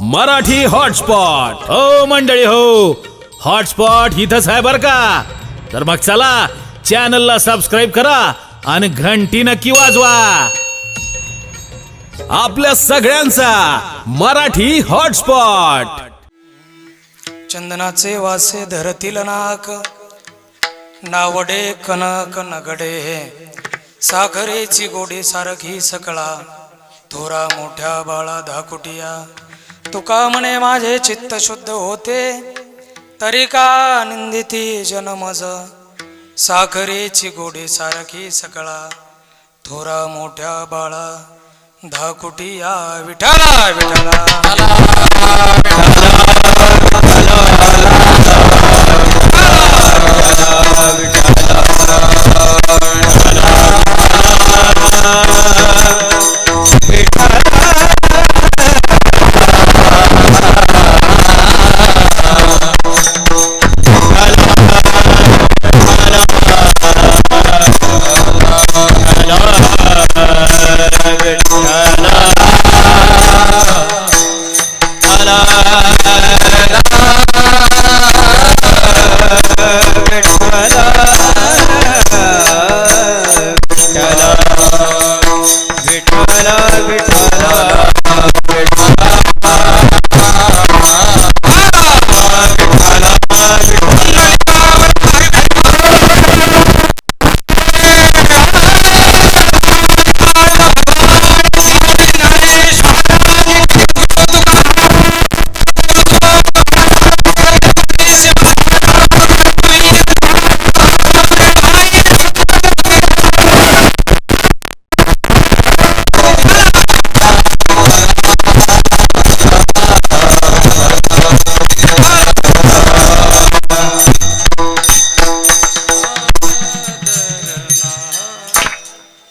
Marathi hotspot हो मंडळी हो, हॉटस्पॉट इथंच आहे बर का. तर मग चला चॅनलला सबस्क्राईब करा आणि घंटी नक्की वाजवा. आपल्या सगळ्यांचा मराठी हॉटस्पॉट. चंदनाचे वासे धरतील नाक, नावडे कनक नगडे, साखरेची गोडी सारखी सकळा, थोरा मोठ्या बाळा धाकुटिया. तुका म्हणे माझे चित्त शुद्ध होते, तरी का निंदिती जनमज. साखरेची गोडी सारखी सकळा, थोरा मोठ्या बाळा धाकुटिया. विठ्ठला विठ्ठला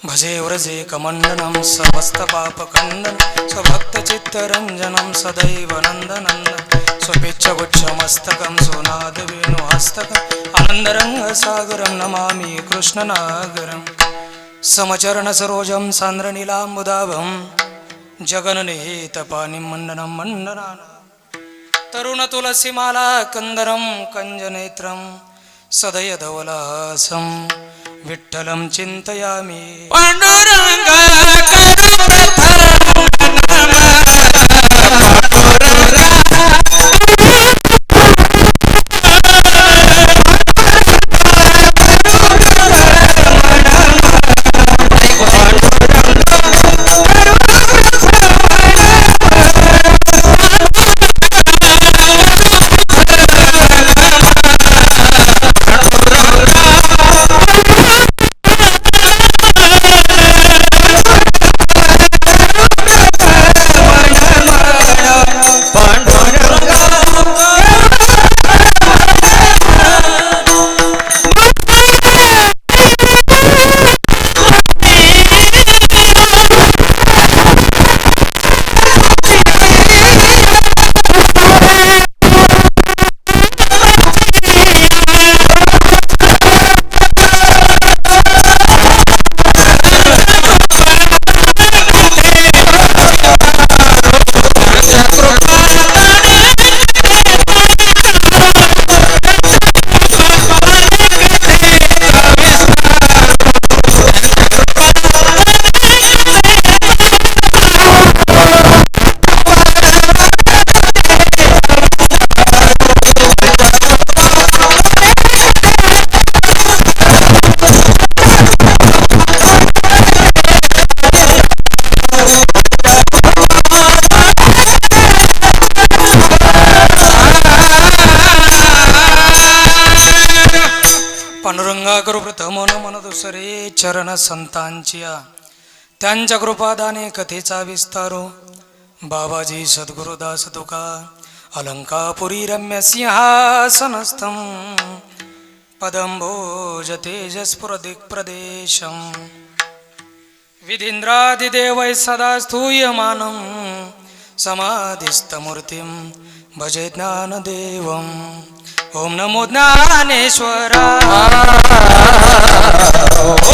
भजे व्रजे कमंडनं समस्त पापखंडन, स्वभक्त चित्तरंजनं सदैव नंदनंदन. स्वपिच्छगुच्छमस्तकं सुनाद वेणुहस्तकं, आनन्दरंग सागरं नमामि कृष्णनागरं. समचरण सरोजं सान्द्रनीलाम्बुदाभं, जगन्निहितपाणिं मण्डनं मण्डनान्. तरुण तुलसीमाला कंदरं कंजनेत्रं, सदय धवलहासं विठ्ठलं चिंतयामि. पांडुरंग पांडुरंगा करू प्रथम मन दुसरे चरण संतांचिया, त्यांच्या कृपादाने कथेचा विस्तारो. बाबाजी सद्गुरुदास तुका अलंकापुरी रम्य सिंहासनस्थं, पदंभोज तेजस्फुर दिक्प्रदेशं. विधींद्रादिदेवै सदा स्तूयमानं, समाधिस्थमूर्तिं भजे ज्ञानदेवं. ओम नमो ज्ञानेश्वरा. ओम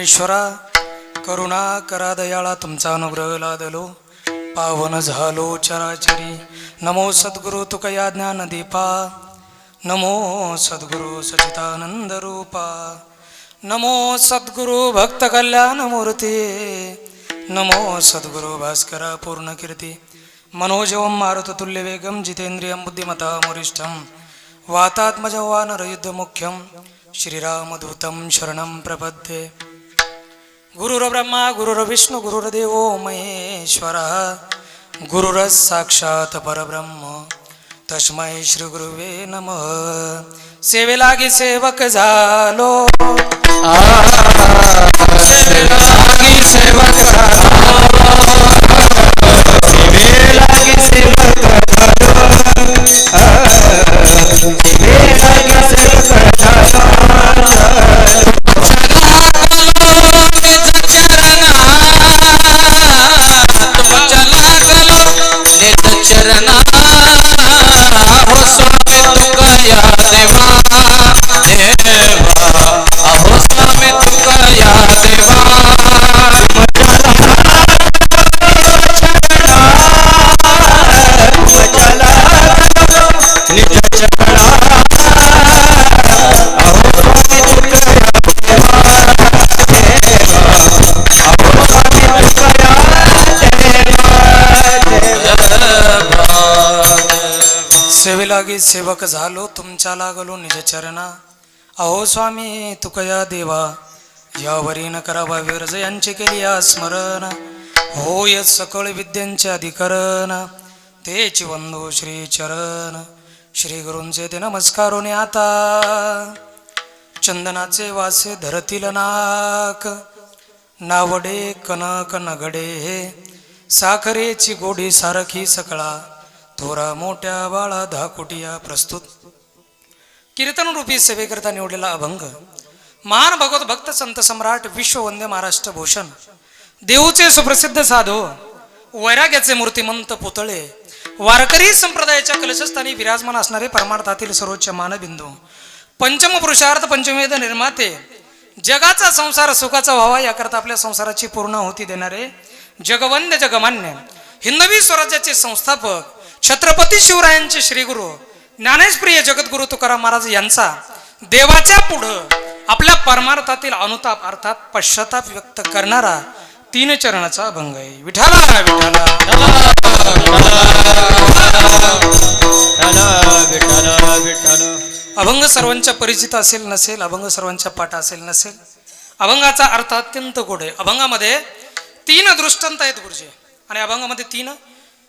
परमेश्वरा करुणा करा दयाळा तुमचा अनुग्रह लादलो पावन झालो चराचरी नमो सद्गुरु तुकया ज्ञानदीपा नमो सद्गुरु सचितानंद रूपा नमो सद्गुरु भक्त कल्याण मूर्ती नमो सद्गुरु भास्करा पूर्ण कीर्ती मनोजवं मारुततुल्य वेगं जितेंद्रियं बुद्धिमतां वरिष्ठं वातात्मजं मुख्यं श्रीरामदूतं शरणं प्रपद्ये गुरुर्ब्रह्मा गुरुर्विष्णु गुरुर्देवो महेश्वरः गुरुर्साक्षात् परब्रह्म तस्मै श्री गुरुवे नमः सेवेलागी सेवक झालो सेवेलागी सेवक सेवेलागी सेवक सेवेलागी सेवक झालो तुमच्या लागलो निज चरणा अहो स्वामी तुकया देवा यावरी न करावा विरज यांचे केली या स्मरण होय सकळ विद्यांचे अधिकरण तेची वंदो श्री चरण श्री गुरूंचे ते नमस्कारोने आता चंदनाचे वासे धरतील नाक नावडे कनक नगडे साखरेची गोडी सारखी सकळा थोरा मोठ्या बाळा धाकुटिया प्रस्तुत कीर्तन रूपी सेवेकरता निवडलेला अभंग महान भगवत भक्त संत सम्राट विश्ववंद्य महाराष्ट्र भूषण देऊचे सुप्रसिद्ध साधू वैराग्याचे मूर्तिमंत पुतळे वारकरी संप्रदायाच्या कलशस्थानी विराजमान असणारे परमार्थातील सर्वोच्च मानबिंदू पंचम पुरुषार्थ पंचमवेद निर्माते जगाचा संसार सुखाचा व्हावा याकरता आपल्या संसाराची पूर्ण होती देणारे जगवंद्य जगमान्य हिंदवी स्वराज्याचे संस्थापक छत्रपती शिवरायांचे श्रीगुरु ज्ञानेशप्रिय जगद्गुरु तुकाराम महाराज यांचा देवाच्या पुढं आपल्या परमार्थातील अनुताप अर्थात पश्चाताप व्यक्त करणारा तीन चरणाचा अभंग आहे. विठाला विठाला. अभंग सर्वांच्या परिचित असेल नसेल, अभंग सर्वांच्या पाठ असेल नसेल, अभंगाचा अर्थ अत्यंत गोड आहे. अभंगामध्ये तीन दृष्टांत आहेत गुरुजी, आणि अभंगामध्ये तीन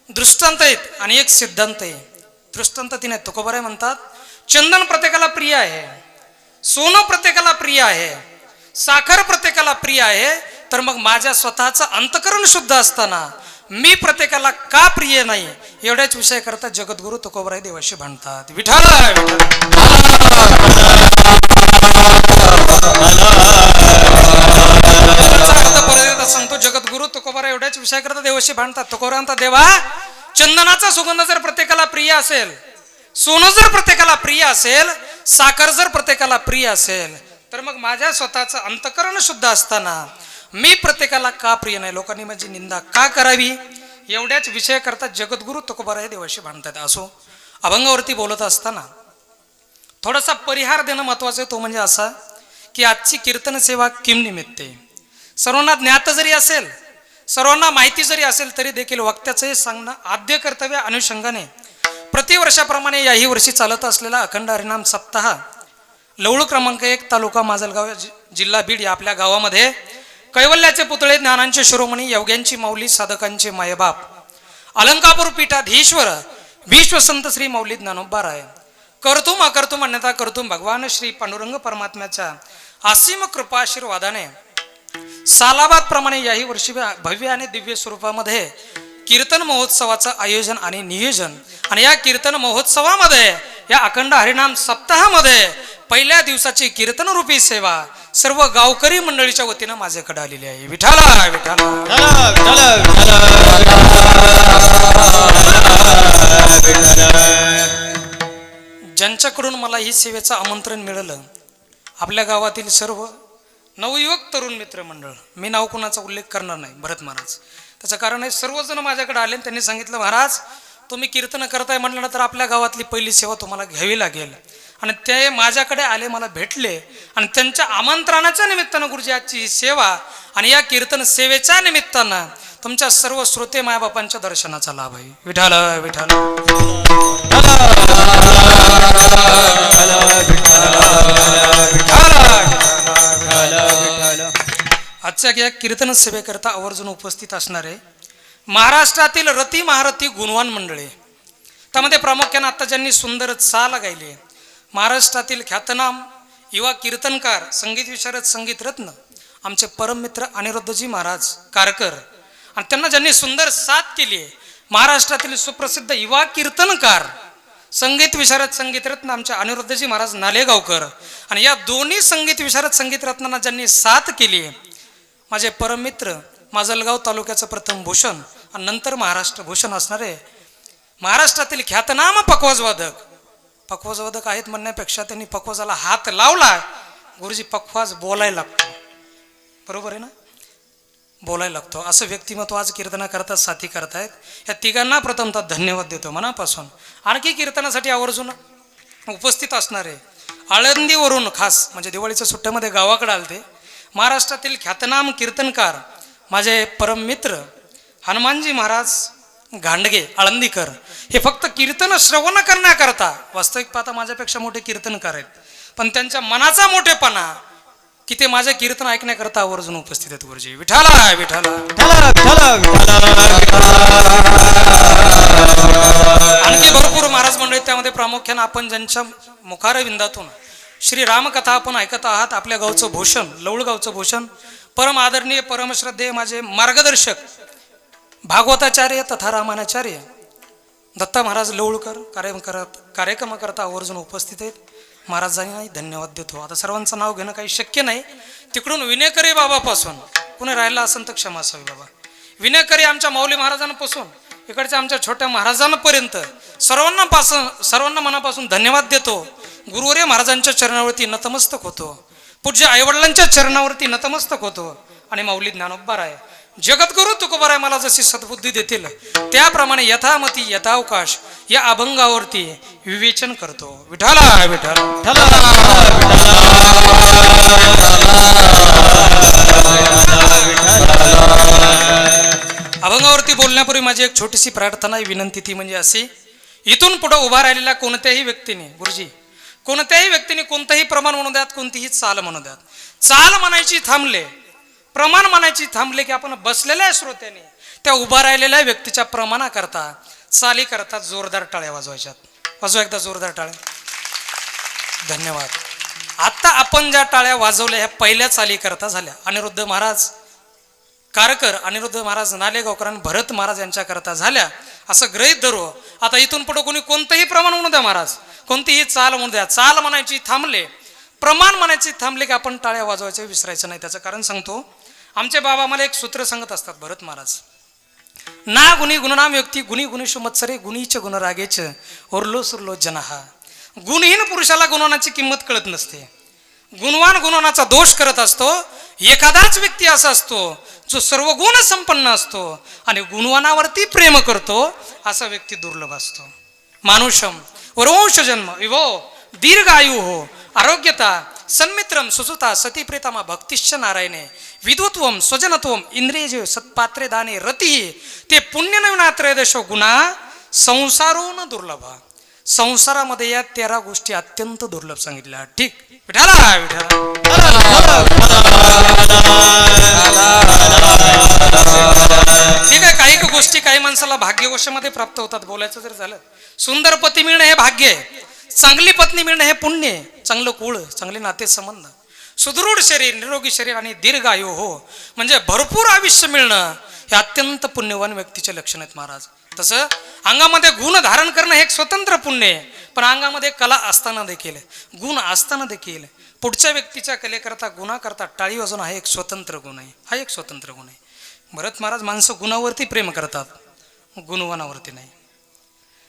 दृष्टांत आहेत आणि एक सिद्धांत आहे. दृष्टांत तीन आहेत. तुकोबाराय म्हणतात, चंदन प्रत्येकाला प्रिय आहे, सोनं प्रत्येकाला प्रिय आहे, साखर प्रत्येकाला प्रिय आहे, तर मग माझ्या स्वतःचं अंतकरण शुद्ध असताना मी प्रत्येकाला का प्रिय नाही एवढ्याच विषय करता जगद्गुरु तुकोबाराय देवाशी भांडतात. विठाला सांगतो, जगद्गुरु तुकोबाराय एवढ्याच विषय करता देवाशी भांडतात. तुकोबाराय देवा, चंदनाचा सुगंध जर प्रत्येकाला प्रिय असेल, सोनं जर प्रत्येकाला प्रिय असेल, साखर जर प्रत्येकाला प्रिय असेल, तर मग माझ्या स्वतःचं अंतकरण शुद्ध असताना मी प्रत्येकाला का प्रिय नाही, लोकांनी माझी निंदा का करावी एवढ्याच विषय करता जगद्गुरु तुकोबाराय देवाशी भांडतात. असो, अभंगावरती बोलत असताना थोडासा परिहार देणं महत्वाचं आहे. तो म्हणजे असा की आजची कीर्तन सेवा किम निमित्ते सर्वांना ज्ञात जरी असेल, सर्वांना माहिती जरी असेल, तरी देखील वक्त्याचं हे सांगणं आद्य कर्तव्य अनुषंगाने प्रतिवर्षाप्रमाणे याही वर्षी चालत असलेला अखंड हरिनाम सप्ताह लवळू क्रमांक 1 तालुका माजलगाव जिल्हा बीड या आपल्या गावामध्ये कैवल्याचे पुतळे, ज्ञानांचे शिरोमणी, योग्यांची माऊली, साधकांचे मायबाप, अलंकापूर पीठाधीश्वर विश्वसंत श्री माऊली ज्ञानोबाराय कर्तुम अकर्तुम अन्यथा कर्तुम भगवान श्री पांडुरंग परमात्म्याच्या असीम कृपा आशीर्वादाने सालाबाद प्रमाणे याही वर्षी भव्य आणि दिव्य स्वरूपामध्ये कीर्तन महोत्सवाचं आयोजन आणि नियोजन, आणि या कीर्तन महोत्सवामध्ये या अखंड हरिनाम सप्ताहामध्ये पहिल्या दिवसाची कीर्तन रूपी सेवा सर्व गावकरी मंडळीच्या वतीनं माझ्याकडे आलेली आहे. विठाला विठाला. ज्यांच्याकडून मला ही सेवेचं आमंत्रण मिळालं, आपल्या गावातील सर्व नवयुवक तरुण मित्र मंडळ, मी नाव कुणाचा उल्लेख करणार नाही, भरत महाराज. त्याचं कारण आहे, सर्वजण माझ्याकडे आले आणि त्यांनी सांगितलं, महाराज तुम्ही कीर्तन करताय म्हटल्यानंतर आपल्या गावातली पहिली सेवा तुम्हाला घ्यावी लागेल. आणि ते माझ्याकडे आले, मला भेटले आणि त्यांच्या आमंत्रणाच्या निमित्तानं गुरुजी आजची ही सेवा आणि या कीर्तन सेवेच्या निमित्तानं तुमच्या सर्व श्रोते मायबापांच्या दर्शनाचा लाभ आहे. विठाल विठाल. आजच्या या कीर्तन सेवेकरता आवर्जून उपस्थित असणारे महाराष्ट्रातील रती महारथी गुणवान मंडळी, त्यामध्ये प्रामुख्याने आता ज्यांनी सुंदर चाल गायली, महाराष्ट्रातील ख्यातनाम युवा कीर्तनकार, संगीत विशारद, संगीत रत्न आमचे परममित्र अनिरुद्धजी महाराज कारकर, आणि त्यांना ज्यांनी सुंदर साथ केली आहे, महाराष्ट्रातील सुप्रसिद्ध युवा कीर्तनकार, संगीत विशारद, संगीत रत्न आमचे अनिरुद्धजी महाराज नालेगावकर, आणि या दोन्ही संगीत विशारद, संगीत रत्नांना ज्यांनी साथ केली, माझे परममित्र माजलगाव तालुक्याचं प्रथम भूषण आणि नंतर महाराष्ट्र भूषण असणारे महाराष्ट्रातील ख्यातनाम पखवाजवादक आहेत म्हणण्यापेक्षा त्यांनी पखवाजाला हात लावला. गुरुजी, पखवाज बोलायला लागतो, बरोबर आहे ना, बोलायला लागतो. असं व्यक्तिमत्व आज कीर्तना करतात, साथी करतायत. या तिघांना प्रथमतः धन्यवाद देतो मनापासून. आणखी कीर्तनासाठी आवर्जून उपस्थित असणारे आळंदीवरून खास म्हणजे दिवाळीच्या सुट्ट्यामध्ये गावाकडे आलते महाराष्ट्रातील ख्यातनाम कीर्तनकार माझे परममित्र हनुमानजी महाराज गांडगे आळंदीकर, हे फक्त कीर्तन श्रवण करण्याकरता, वास्तविक पाहता माझ्यापेक्षा मोठे कीर्तनकार आहेत, पण त्यांच्या मनाचा मोठेपणा की ते माझे कीर्तन ऐकण्याकरता आवर्जून उपस्थित आहेत. गुरुजी विठाला विठाला. आणखी भरपूर महाराज मंडळी, त्यामध्ये प्रामुख्याने आपण ज्यांच्या मुखारविंदातून श्री रामकथा आपण ऐकत आहात, आपल्या गावचं भूषण, लवळ गावचं भूषण, परम आदरणीय परमश्रद्धेय माझे मार्गदर्शक भागवताचार्य तथा रामानाचार्य दत्ता महाराज लवळकर कार्यक्रम करता आवर्जून उपस्थित आहेत. महाराजांनी धन्यवाद देतो. आता सर्वांचं नाव घेणं काही शक्य नाही. तिकडून विनेकरी बाबापासून कुणी राहिला असेल तर क्षमा असावी बाबा. विनेकरी आमच्या माऊली महाराजांपासून इकडच्या आमच्या छोट्या महाराजांपर्यंत सर्वांना मनापासून धन्यवाद देतो. गुरुवर्य महाराजांच्या चरणावरती नतमस्तक होतो, पूज्य आईवडिलांच्या चरणावरती नतमस्तक होतो आणि माऊली ज्ञानोबा आहे, जगद्गुरु तुकोबाराय मला जशी सद्बुद्धी देतील त्याप्रमाणे यथामती यथावकाश या अभंगावरती विवेचन करतो. विठाला विठाला. अभंगावरती बोलण्यापूर्वी माझी एक छोटीशी प्रार्थना आहे, विनंती ती म्हणजे अशी, इथून पुढे उभा राहिलेल्या कोणत्याही व्यक्तीने, गुरुजी कोणत्याही व्यक्तीने कोणतंही प्रमाण म्हणू द्यात, कोणतीही चाल म्हणू द्यात, चाल म्हणायची थांबले, प्रमाण म्हणायची थांबले की आपण बसलेल्या श्रोत्याने त्या उभा राहिलेल्या व्यक्तीच्या प्रमाणाकरता, चाली करता जोरदार टाळ्या वाजवायच्यात. वाजवा एकदा जोरदार टाळ्या. धन्यवाद. आता आपण ज्या टाळ्या वाजवल्या ह्या पहिल्या चाली करता झाल्या. अनिरुद्ध महाराज कारकर, अनिरुद्ध महाराज नालेगावकर आणि भरत महाराज यांच्या करता झाल्या असं गृहीत धरू. आता इथून पुढे कोणी कोणतंही प्रमाण म्हणू द्या महाराज, कोणतीही चाल म्हणू द्या, चाल म्हणायची थांबले, प्रमाण म्हणायची थांबले की आपण टाळ्या वाजवायचं विसरायचं नाही. त्याचं कारण सांगतो. आमचे बाबा मला एक सूत्र सांगत असतात, भरत महाराज, ना गुणी गुणनाम व्यक्ती गुणी गुणेशु मत्सरे गुणीच गुणरागेच ओरलो सुरलो जनहा. गुणहीन पुरुषाला गुणवानाची किंमत कळत नसते, गुणवान गुणवानाचा दोष करत असतो. एखादाच व्यक्ती असा असतो जो सर्व गुण संपन्न असतो आणि गुणवानावरती प्रेम करतो, असा व्यक्ती दुर्लभ असतो. मानुषम वरवंश जन्म विभो दीर्घायु हो आरोग्यता सन्मित्रम सुसुता सती प्रेतमा भक्तिश्च नारायणे विद्वत्वम स्वजनत्वम इंद्रिय सत्पात्रे दाने रती ते पुण्य नवीनात्रयदशो गुणा संसारून दुर्लभ. संसारामध्ये या 13 गोष्टी अत्यंत दुर्लभ सांगितल्या. ठीक विठाला विठाला. ठीक आहे, काही गोष्टी काही माणसाला भाग्यवशामध्ये प्राप्त होतात. बोलायचं जर झालं, सुंदर पती मिळणं हे भाग्य आहे, चांगली पत्नी मिळणं हे पुण्य आहे, चांगलं कुळ, चांगले नाते संबंध, सुदृढ शरीर, निरोगी शरीर आणि दीर्घायू हो म्हणजे भरपूर आयुष्य मिळणं हे अत्यंत पुण्यवान व्यक्तीचे लक्षण आहेत महाराज. तसं अंगामध्ये गुण धारण करणं हे एक स्वतंत्र पुण्य आहे, पण अंगामध्ये कला असताना देखील, गुण असताना देखील पुढच्या व्यक्तीच्या कलेकरता गुणाकरता टाळी वाजवणं हा एक स्वतंत्र गुण आहे, हा एक स्वतंत्र गुण आहे. भरत महाराज माणसं गुणावरती प्रेम करतात, गुणवानावरती नाही.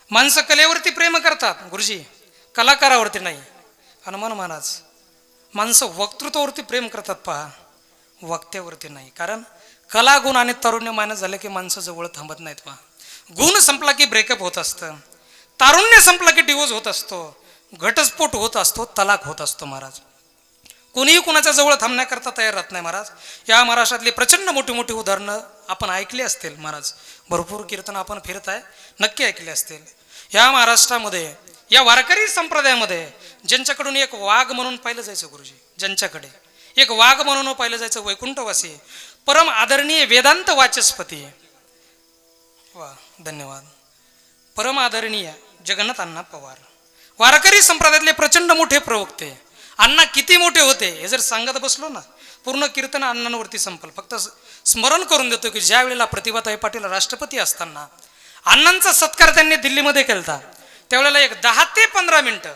माणसं कलेवरती प्रेम करतात, गुरुजी कलाकारावरती नाही. हनुमान महाराज माणसं वक्तृत्वावरती प्रेम करतात पहा, वक्त्यावरती नाही. कारण कला गुण आणि तारुण्य मायनस झालं की माणसं जवळ थांबत नाहीत पहा. गुण संपला की ब्रेकअप होत असतं, तारुण्य संपला की डिवोर्स होत असतो, घटस्फोट होत असतो, तलाक होत असतो महाराज. कोणीही कुणाच्या जवळ थांबण्याकरता तयार राहत नाही महाराज. या महाराष्ट्रातली प्रचंड मोठी मोठी उदाहरणं आपण ऐकली असतील महाराज. भरपूर कीर्तन आपण फिरताय, नक्की ऐकले असतील. या महाराष्ट्रामध्ये, या वारकरी संप्रदायामध्ये ज्यांच्याकडून एक वाघ म्हणून पाहिलं जायचं गुरुजी, ज्यांच्याकडे एक वाघ म्हणून पाहिलं जायचं, वैकुंठवासी परम आदरणीय वेदांत वाचस्पती, वा धन्यवाद, परम आदरणीय जगन्नाथ अण्णा पवार, वारकरी संप्रदायातले प्रचंड मोठे प्रवक्ते. अण्णा किती मोठे होते हे जर सांगत बसलो ना, पूर्ण कीर्तन अण्णांवरती संपल. फक्त स्मरण करून देतो की ज्या वेळेला प्रतिभाताई पाटील राष्ट्रपती असताना अण्णांचा सत्कार त्यांनी दिल्लीमध्ये केला, त्यावेळेला एक 10 ते 15 मिनिटं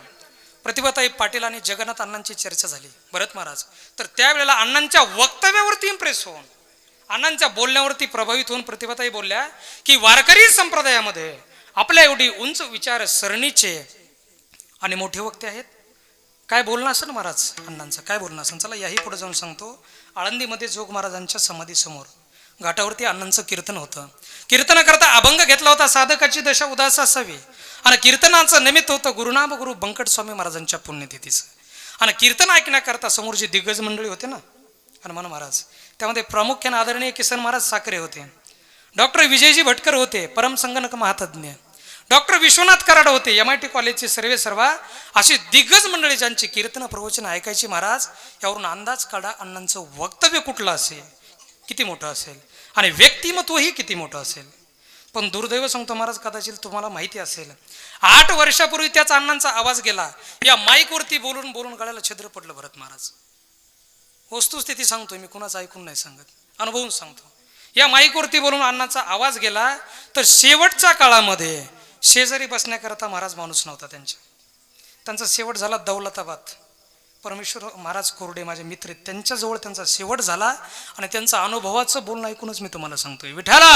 प्रतिभाताई पाटील आणि जगन्नाथ अण्णांची चर्चा झाली भरत महाराज. तर त्यावेळेला अण्णांच्या वक्तव्यावरती इम्प्रेस होऊन, अण्णांच्या बोलण्यावरती प्रभावित होऊन प्रतिभाताई बोलल्या की वारकरी संप्रदायामध्ये आपल्या एवढी उंच विचार सरणीचे आणि मोठे वक्ते आहेत. काय बोलणं असेल महाराज अण्णांचं, काय बोलणं असेल. चला याही पुढे जाऊन सांगतो. आळंदीमध्ये जोग महाराजांच्या समाधीसमोर घाटावरती अण्णांचं कीर्तन होतं. कीर्तन करता अभंग घेतला होता, साधकाची दशा उदास असावी. आणि कीर्तनाचं निमित्त होतं गुरुनाम गुरु बंकट स्वामी महाराजांच्या पुण्यतिथीचं. आणि कीर्तन ऐकण्याकरता समोर जी दिग्गज मंडळी होते ना हनुमान महाराज, त्यामध्ये प्रामुख्याने आदरणीय किसन महाराज साखरे होते, डॉक्टर विजयजी भटकर होते, परमसंगणक महातज्ञ, डॉक्टर विश्वनाथ कराड होते, MIT कॉलेजचे सर्वे सर्वा, अशी दिग्गज मंडळी ज्यांची कीर्तन प्रवचन ऐकायची महाराज. यावरून अंदाज काढा अण्णांचं वक्तव्य कुठलं असेल, किती मोठं असेल आणि व्यक्तिमत्वही किती मोठं असेल. पण दुर्दैव सांगतो महाराज, कदाचित तुम्हाला माहिती असेल, 8 वर्षापूर्वी त्याच अण्णांचा आवाज गेला. या माईकवरती बोलून बोलून गळ्याला छिद्र पडलं भरत महाराज. वस्तुस्थिती सांगतोय मी, कुणाचं ऐकून नाही सांगत, अनुभवून सांगतो. या माईकवरती बोलून अण्णांचा आवाज गेला. तर शेवटच्या काळामध्ये शेजारी बसण्याकरता महाराज माणूस नव्हता त्यांचा शेवट झाला दौलताबाद. परमेश्वर महाराज कोरडे माझे मित्र आहेत, त्यांच्याजवळ त्यांचा शेवट झाला. आणि त्यांचं अनुभवाचं बोलणं ऐकूनच मी तुम्हाला सांगतोय. विठाला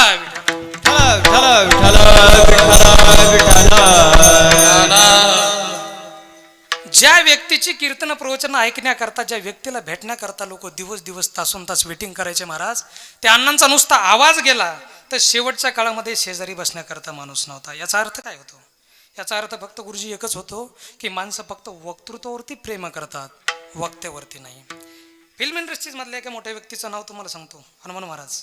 ज्या व्यक्तीची कीर्तन प्रवचन ऐकण्याकरता, ज्या व्यक्तीला भेटण्याकरता लोक दिवस दिवस तासून तास वेटिंग करायचे महाराज, त्या अण्णांचा नुसता आवाज गेला तर शेवटच्या काळामध्ये शेजारी बसण्याकरता माणूस नव्हता. याचा अर्थ काय होतो? याचा अर्थ फक्त गुरुजी एकच होतो की माणसं फक्त वक्तृत्वावरती प्रेम करतात, वक्त्यावरती नाही. फिल्म इंडस्ट्रीज मधल्या एका मोठ्या व्यक्तीचं नाव तुम्हाला सांगतो, हनुमान महाराज.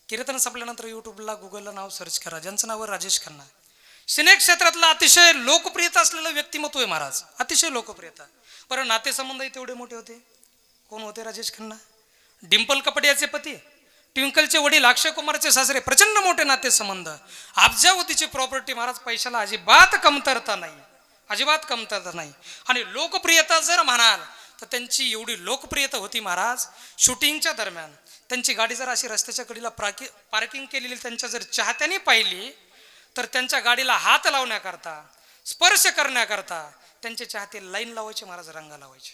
कीर्तन संपल्यानंतर युट्यूबला गुगलला नाव सर्च करा, ज्यांचं नाव राजेश खन्ना. सिने क्षेत्रातला अतिशय लोकप्रियता असलेलं व्यक्तिमत्व आहे महाराज, अतिशय लोकप्रियता. बरं नातेसंबंधही तेवढे मोठे होते. कोण होते राजेश खन्ना? डिंपल कपडियाचे पती, ट्विंकलचे वडील, अक्षय कुमारचे सासरे, प्रचंड मोठे नातेसंबंध, अब्जावतीची प्रॉपर्टी महाराज. पैशाला अजिबात कमतरता नाही, अजिबात कमतरता नाही. आणि लोकप्रियता जर म्हणाल तर त्यांची एवढी लोकप्रियता होती महाराज, शूटिंगच्या दरम्यान त्यांची गाडी जर अशी रस्त्याच्या कडीला पार्किंग केलेली त्यांच्या जर चाहत्यांनी पाहिली तर त्यांच्या गाडीला हात लावण्याकरता, स्पर्श करण्याकरता त्यांचे चाहते लाईन लावायचे महाराज, रंगा लावायचे,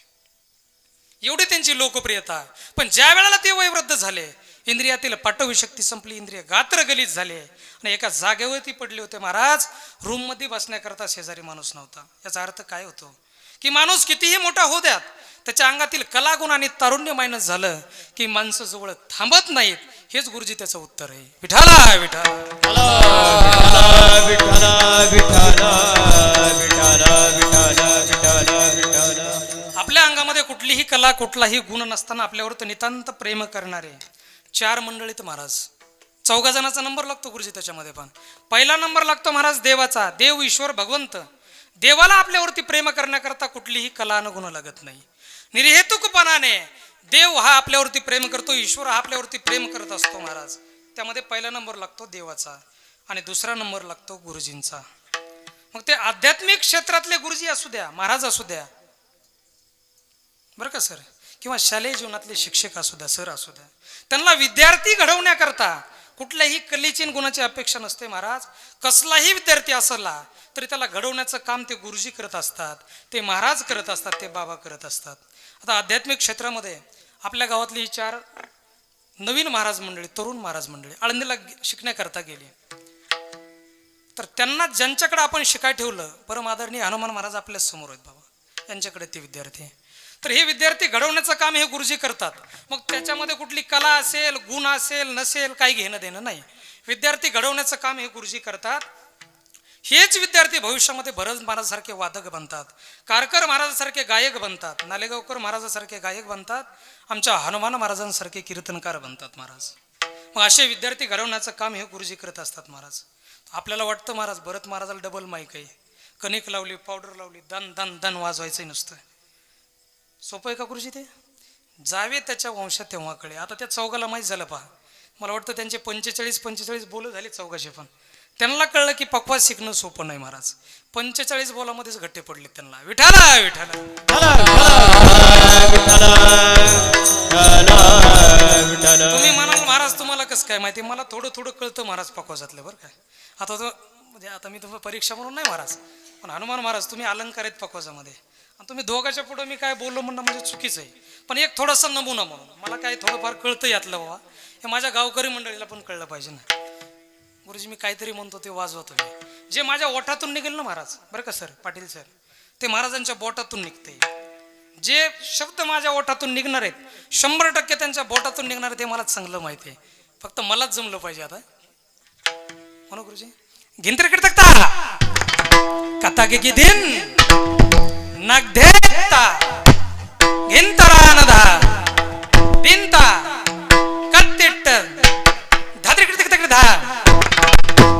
एवढी त्यांची लोकप्रियता. पण ज्या वेळेला ते वयोवृद्ध झाले, इंद्रियातील पाठवी शक्ती संपली, इंद्रिय गात्र गलित झाले आणि एका जागेवरती पडले होते महाराज. रूम मध्ये बसण्याकरता शेजारी माणूस नव्हता. याचा अर्थ काय होतो की माणूस कितीही मोठा होऊ द्यात, त्याच्या अंगातील कलागुण आणि तारुण्य मायनस झालं की माणसं जवळ थांबत नाहीत. हेच गुरुजी त्याचं उत्तर आहे. विठाला विठाला आपल्या अंगामध्ये कुठलीही कला, कुठलाही गुण नसताना आपल्यावर नितांत प्रेम करणारे 4 मंडळीत महाराज. 4 जणांचा नंबर लागतो गुरुजी त्याच्यामध्ये. पण पहिला नंबर लागतो महाराज देवाचा. देव, ईश्वर, भगवंत. देवाला आपल्यावरती प्रेम करण्याकरता कुठलीही कला आणि गुण लागत नाही. निर्हेतुकपणाने देव हा आपल्यावरती प्रेम करतो, ईश्वर हा आपल्यावरती प्रेम करत असतो महाराज. त्यामध्ये पहिला नंबर लागतो देवाचा आणि दुसरा नंबर लागतो गुरुजींचा. मग ते आध्यात्मिक क्षेत्रातले गुरुजी असू द्या, महाराज असू द्या बरं का सर, किंवा शालेय जीवनातले शिक्षक असू द्या, सर असू द्या, त्यांना विद्यार्थी घडवण्याकरता कुठल्याही कलेची गुणाची अपेक्षा नसते महाराज. कसलाही विद्यार्थी असला तरी त्याला घडवण्याचं काम ते गुरुजी करत असतात, ते महाराज करत असतात, ते बाबा करत असतात. आता आध्यात्मिक क्षेत्रामध्ये आपल्या गावातली 4 नवीन महाराज मंडळी, तरुण महाराज मंडळी आळंदीला शिकण्याकरता गेली. तर त्यांना ज्यांच्याकडे आपण शिकाय ठेवलं, परम आदरणीय हनुमान महाराज आपल्या समोर आहेत बाबा, यांच्याकडे ते विद्यार्थी. तर हे विद्यार्थी घडवण्याचं काम हे गुरुजी करतात. मग त्याच्यामध्ये कुठली कला असेल, गुण असेल नसेल, काही घेणं देणं नाही. विद्यार्थी घडवण्याचं काम हे गुरुजी करतात. हेच विद्यार्थी भविष्यामध्ये भरत महाराजांसारखे वादक बनतात, कारकर महाराजांसारखे गायक बनतात, नालेगावकर महाराजांसारखे गायक बनतात, आमच्या हनुमान महाराजांसारखे कीर्तनकार बनतात महाराज. मग असे विद्यार्थी घडवण्याचं काम हे गुरुजी करत असतात महाराज. आपल्याला वाटतं महाराज भरत महाराजाला डबल माईक आहे, कणिक लावली, पावडर लावली, दन दन दन वाजवायचं नसतं. सोपं आहे का गुरुजी? ते जावे त्याच्या वंशात तेव्हा कळे. आता त्या चौघाला माहीत झालं पहा. मला वाटतं त्यांचे 45 बोल झाले चौघाचे, पण त्यांना कळलं की पक्वास शिकणं सोपं नाही महाराज. 45 बोलामध्येच घट्टे पडले त्यांना. विठाला विठाला तुम्ही म्हणाल महाराज तुम्हाला कसं काय माहिती? मला थोडं थोडं कळतं महाराज पक्वासातलं, बरं काय. आता तो म्हणजे आता मी तुम्हाला परीक्षा म्हणून नाही महाराज, पण हनुमान महाराज तुम्ही अलंकार आहेत पक्वासामध्ये, आणि तुम्ही दोघांच्या पुढं मी काय बोललो म्हणणं म्हणजे चुकीचं आहे. पण एक थोडासा नमुना म्हणून मला काय थोडंफार कळतं यातलं बाबा, हे माझ्या गावकरी मंडळीला पण कळलं पाहिजे ना. गुरुजी मी काहीतरी म्हणतो ते वाजवतो मी, जे माझ्या ओठातून निघेल ना महाराज, बरं का सर, पाटील सर, ते महाराजांच्या बोटातून निघते. जे शब्द माझ्या ओठातून निघणार आहेत 100% त्यांच्या बोटातून निघणार आहे, ते मला चांगलं माहिती आहे. फक्त मलाच जमलं पाहिजे आता. म्हणून गुरुजी गिनतरी कडे तक्ता कथा की दिन नगधेता गिंतरानदा दिनता कत्तिट्ट धाद्री कडे तकडे धा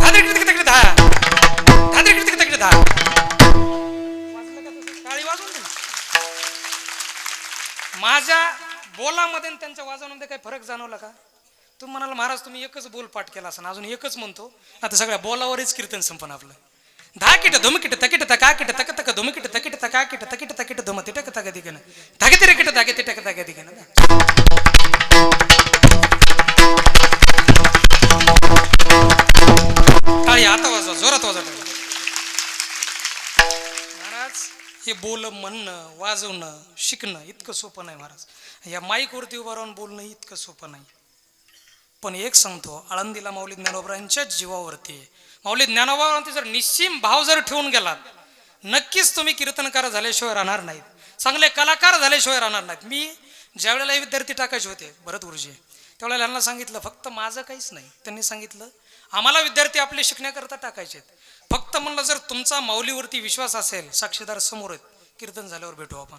धाद्री कडे तकडे धा धाद्री कडे तकडे धा. टाळी वाजवून दे. माझ्या बोलामध्ये आणि त्यांच्या वाजवण्यामध्ये काही फरक जाणवला का? तुम्ही म्हणाल महाराज तुम्ही एकच बोल पाठ केला असं, अजून एकच म्हणतो. आता सगळ्या बोलावरच कीर्तन संपन्न आपलं. धा किट धुमकिट तकिट तका किट तक तक धुमकिट तकिट तका किट तकिट तकिट धुम तिटक तक दिगन धागे तिरे किट धागे तिटक तक दिगन. टाळी आता वाजवा, जोरात वाजवा. महाराज हे बोल म्हणणं, वाजवणं, शिकणं इतकं सोपं नाही महाराज. या माईकवरती उभं राहून बोलणं इतकं सोपं नाही. पण एक सांगतो, आळंदीला माऊली ज्ञानोबांच्याच जीवावरती, माऊली ज्ञानोबावरती जर निश्चिम भाव जर ठेवून गेलात, नक्कीच तुम्ही कीर्तनकार झाल्याशिवाय राहणार नाहीत, चांगले कलाकार झाल्याशिवाय राहणार नाहीत. मी ज्या वेळेला विद्यार्थी टाकायचे होते भरत गुरुजी, त्यावेळेला यांना सांगितलं फक्त माझं काहीच नाही. त्यांनी सांगितलं आम्हाला विद्यार्थी आपले शिकण्याकरता टाकायचे, फक्त म्हणलं जर तुमचा माऊलीवरती विश्वास असेल, साक्षीदार समोर आहेत, कीर्तन झाल्यावर भेटू आपण,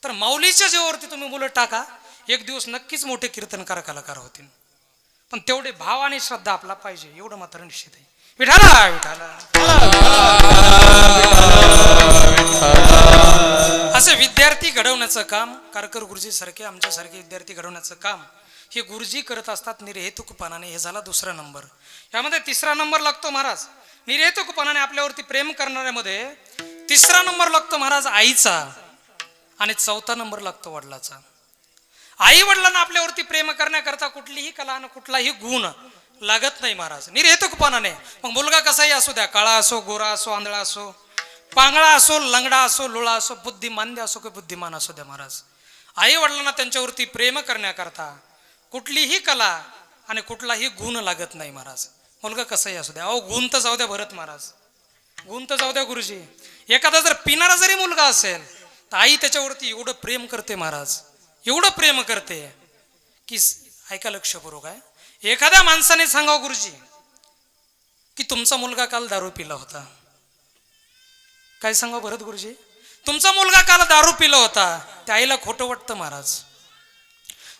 तर माऊलीच्या जीवावरती तुम्ही मुलं टाका, एक दिवस नक्कीच मोठे कीर्तनकार कलाकार होतील. पण तेवढे भाव आणि श्रद्धा आपला पाहिजे, एवढं मात्र निश्चित आहे. विठाला विठाला असे विद्यार्थी घडवण्याचं काम कारकर गुरुजी सारखे आमच्यासारखे विद्यार्थी घडवण्याचं काम हे गुरुजी करत असतात निर्हेतुकपणाने. हे झाला दुसरा नंबर. यामध्ये तिसरा नंबर लागतो महाराज निर्हेतुकपणाने आपल्यावरती प्रेम करणाऱ्यामध्ये. तिसरा नंबर लागतो महाराज आईचा, आणि चौथा नंबर लागतो वडिलाचा. आई वडिलांना आपल्यावरती प्रेम करण्याकरता कुठलीही कला आणि कुठलाही गुण लागत नाही महाराज, निर्हेतुकपणाने. मग मुलगा कसाही असू द्या, काळा असो, गोरा असो, आंधळा असो, पांगळा असो, लंगडा असो, लुळा असो, बुद्धिमांद्य असो की बुद्धिमान असो द्या महाराज, आई वडिलांना त्यांच्यावरती प्रेम करण्याकरता कुठलीही कला आणि कुठलाही गुण लागत नाही महाराज. मुलगा कसाही असू द्या. अहो गुण तर जाऊ द्या भरत महाराज, गुण तर जाऊ द्या गुरुजी, एखादा जर पिणारा जरी मुलगा असेल तर आई त्याच्यावरती एवढं प्रेम करते महाराज, एवढं प्रेम करते की ऐका लक्षपूर्वक आहे. एखाद्या माणसाने सांगावं गुरुजी की तुमचा मुलगा काल दारू पिला होता, काय सांगावं भरत गुरुजी, तुमचा मुलगा काल दारू पिला होता, त्या आईला खोटं वाटतं महाराज.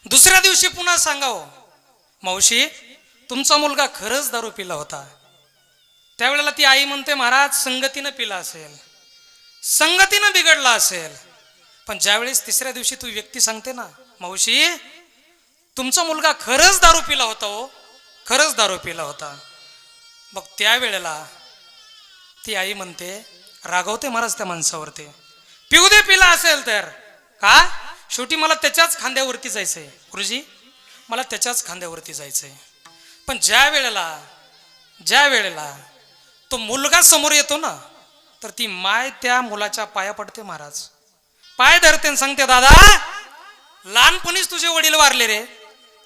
दुसऱ्या दिवशी पुन्हा सांगावं मावशी तुमचा मुलगा खरंच दारू पिला होता, त्यावेळेला ती आई म्हणते महाराज संगतीनं पिला असेल, संगतीनं बिघडला असेल. पण ज्यावेळेस तिसऱ्या दिवशी तू व्यक्ती सांगते ना मावशी तुमचा मुलगा खरंच दारू पिला होता, हो खरंच दारू पिला होता, मग त्यावेळेला ती आई म्हणते, रागवते महाराज त्या माणसावरती, पिऊ दे पिला असेल तर, का शेवटी मला त्याच्याच खांद्यावरती जायचंय गुरुजी, मला त्याच्याच खांद्यावरती जायचंय. पण ज्या वेळेला तो मुलगा समोर येतो ना तर ती माय त्या मुलाच्या पाया पडते महाराज, पाय धरते आणि सांगते दादा लहानपणीच तुझे वडील वारले रे,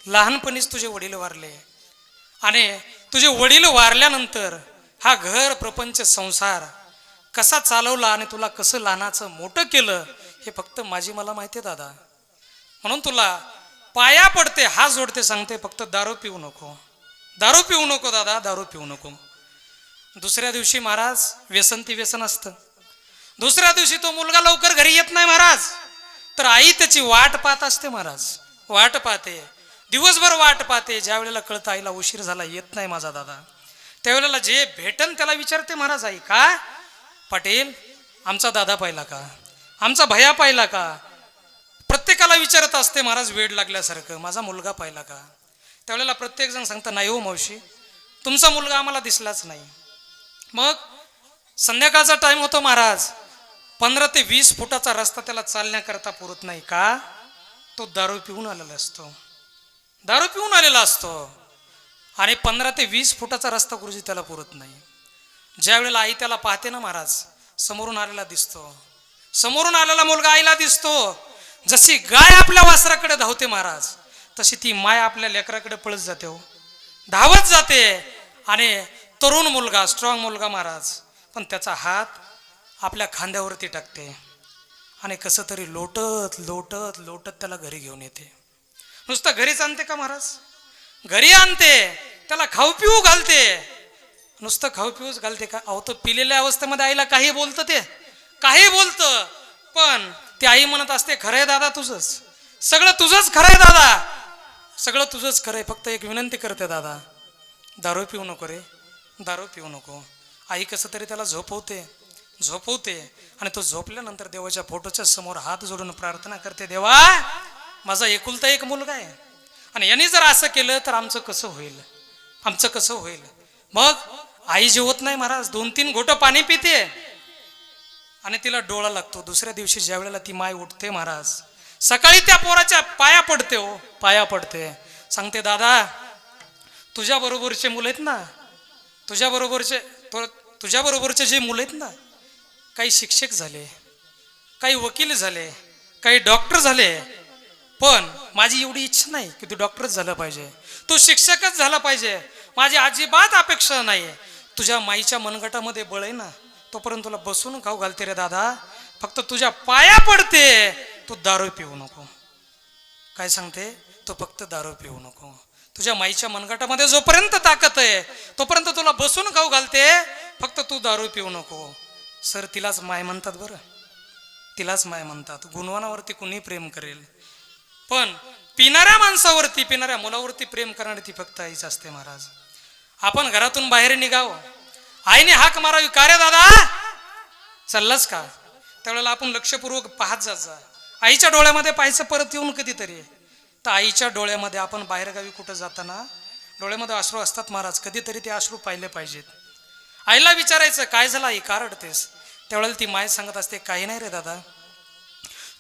लहानपणीच तुझे वडील वारले, आणि तुझे वडील वारल्यानंतर हा घर प्रपंच संसार कसा चालवला आणि तुला कसं लहानाचं मोठं केलं हे फक्त मला माहिती आहे दादा. म्हणून तुला पाया पडते, हात जोडते, सांगते फक्त दारू पिऊ नको, दारू पिऊ नको दादा, दारू पिऊ नको. दुसऱ्या दिवशी महाराज व्यसन ती व्यसन असतं. दुसऱ्या दिवशी तो मुलगा लवकर घरी येत नाही महाराज, तर आई त्याची वाट पाहत असते महाराज, वाट पाहते, दिवसभर वाट पाहते. ज्या वेळेला कळतं आईला उशीर झाला, येत नाही माझा दादा, त्यावेळेला जे भेटन त्याला विचारते महाराज, आई का पाटील आमचा दादा पाहिला का, आमचा भैया पाहिला का. प्रत्येकाला विचारत असते महाराज वेड लागल्यासारखं, माझा मुलगा पाहिला का. त्यावेळेला प्रत्येक जण सांगतं नाही हो मावशी, तुमचा मुलगा आम्हाला दिसलाच नाही. मग संध्याकाळचा टाइम होतो महाराज, 15 ते 20 फुटाचा रस्ता त्याला चालण्याकरता पुरत नाही का, तो दारू पिऊन आलेला असतो, दारू पिऊन आलेला असतो. आणि 15 ते 20 फुटाचा रस्ता गुरुजी त्याला पुरत नाही. ज्या वेळेला आई त्याला पाहते ना महाराज, समोरून आलेला दिसतो, समोरून आलेला मुलगा आईला दिसतो. जशी गाय आपल्या वासराकडे धावते महाराज, तशी ती माय आपल्या लेकराकडे पळत जाते, हो धावत जाते. आणि तरुण मुलगा, स्ट्रॉंग मुलगा महाराज, पण त्याचा हात आपल्या खांद्यावरती टाकते आणि कसं तरी लोटत लोटत लोटत त्याला घरी घेऊन येते. नुसतं घरीच आणते का महाराज, घरी आणते, त्याला खाऊ पिऊ घालते. नुसतं खाऊ पिऊच घालते का, अहो तो पिलेल्या अवस्थेमध्ये आईला काही बोलतं, ते काही बोलतं, पण ती आई म्हणत असते खरंय दादा तुझंच, सगळं तुझंच खरंय दादा, सगळं तुझंच खरंय, फक्त एक विनंती करते दादा, दारू पिऊ नको रे, दारू पिऊ नको. आई कसं तरी त्याला झोपवते झोपवते आणि तो झोपल्यानंतर देवाच्या फोटोच्या समोर हात जोडून प्रार्थना करते, देवा माझा एकुलता एक मुलगा आहे आणि यांनी जर असं केलं तर आमचं कसं होईल, आमचं कसं होईल. मग आई जेवत नाही महाराज, 2-3 घोटं पाणी पिते आणि तिला डोळा लागतो. दुसऱ्या दिवशी ज्या वेळेला ती माय उठते महाराज, सकाळी त्या पोराच्या पाया पडते, हो पाया पडते, सांगते दादा तुझ्या बरोबरचे मुलं आहेत ना, तुझ्या बरोबरचे जे मुलं आहेत ना, काही शिक्षक झाले, काही वकील झाले, काही डॉक्टर झाले, पण माझी एवढी इच्छा नाही की तू डॉक्टरच झाला पाहिजे, तू शिक्षकच झाला पाहिजे, माझी अजिबात अपेक्षा नाही. तुझ्या माईच्या मनगटामध्ये बळ आहे ना, तोपर्यंत तुला बसून खाऊ घालते रे दादा, फक्त तुझ्या पाया पडते, तू दारू पिऊ नको. काय सांगते, तू फक्त दारू पिऊ नको. तुझ्या माईच्या मनगटामध्ये जोपर्यंत ताकद आहे तोपर्यंत तुला बसून खाऊ घालते, फक्त तू दारू पिऊ नको. सर तिलाच माय म्हणतात, बरं तिलाच माय म्हणतात. गुणवानावरती कुणी प्रेम करेल, पण पिणाऱ्या माणसावरती, पिणाऱ्या मुलावरती प्रेम करणारी ती फक्त आईच असते महाराज. आपण घरातून बाहेर निघावं, आईने हाक मारावी, का रे दादा चाललास का, त्यावेळेला आपण लक्षपूर्वक पाहत जायचं. आईच्या डोळ्यामध्ये पाहायचं परत येऊन कधीतरी. तर आईच्या डोळ्यामध्ये आपण बाहेरगावी कुठं जाताना डोळ्यामध्ये अश्रू असतात महाराज, कधीतरी ते अश्रू पाहिले पाहिजेत. आईला विचारायचं काय झालं आई, का रडतेस, त्यावेळेला ती माय सांगत असते काही नाही रे दादा,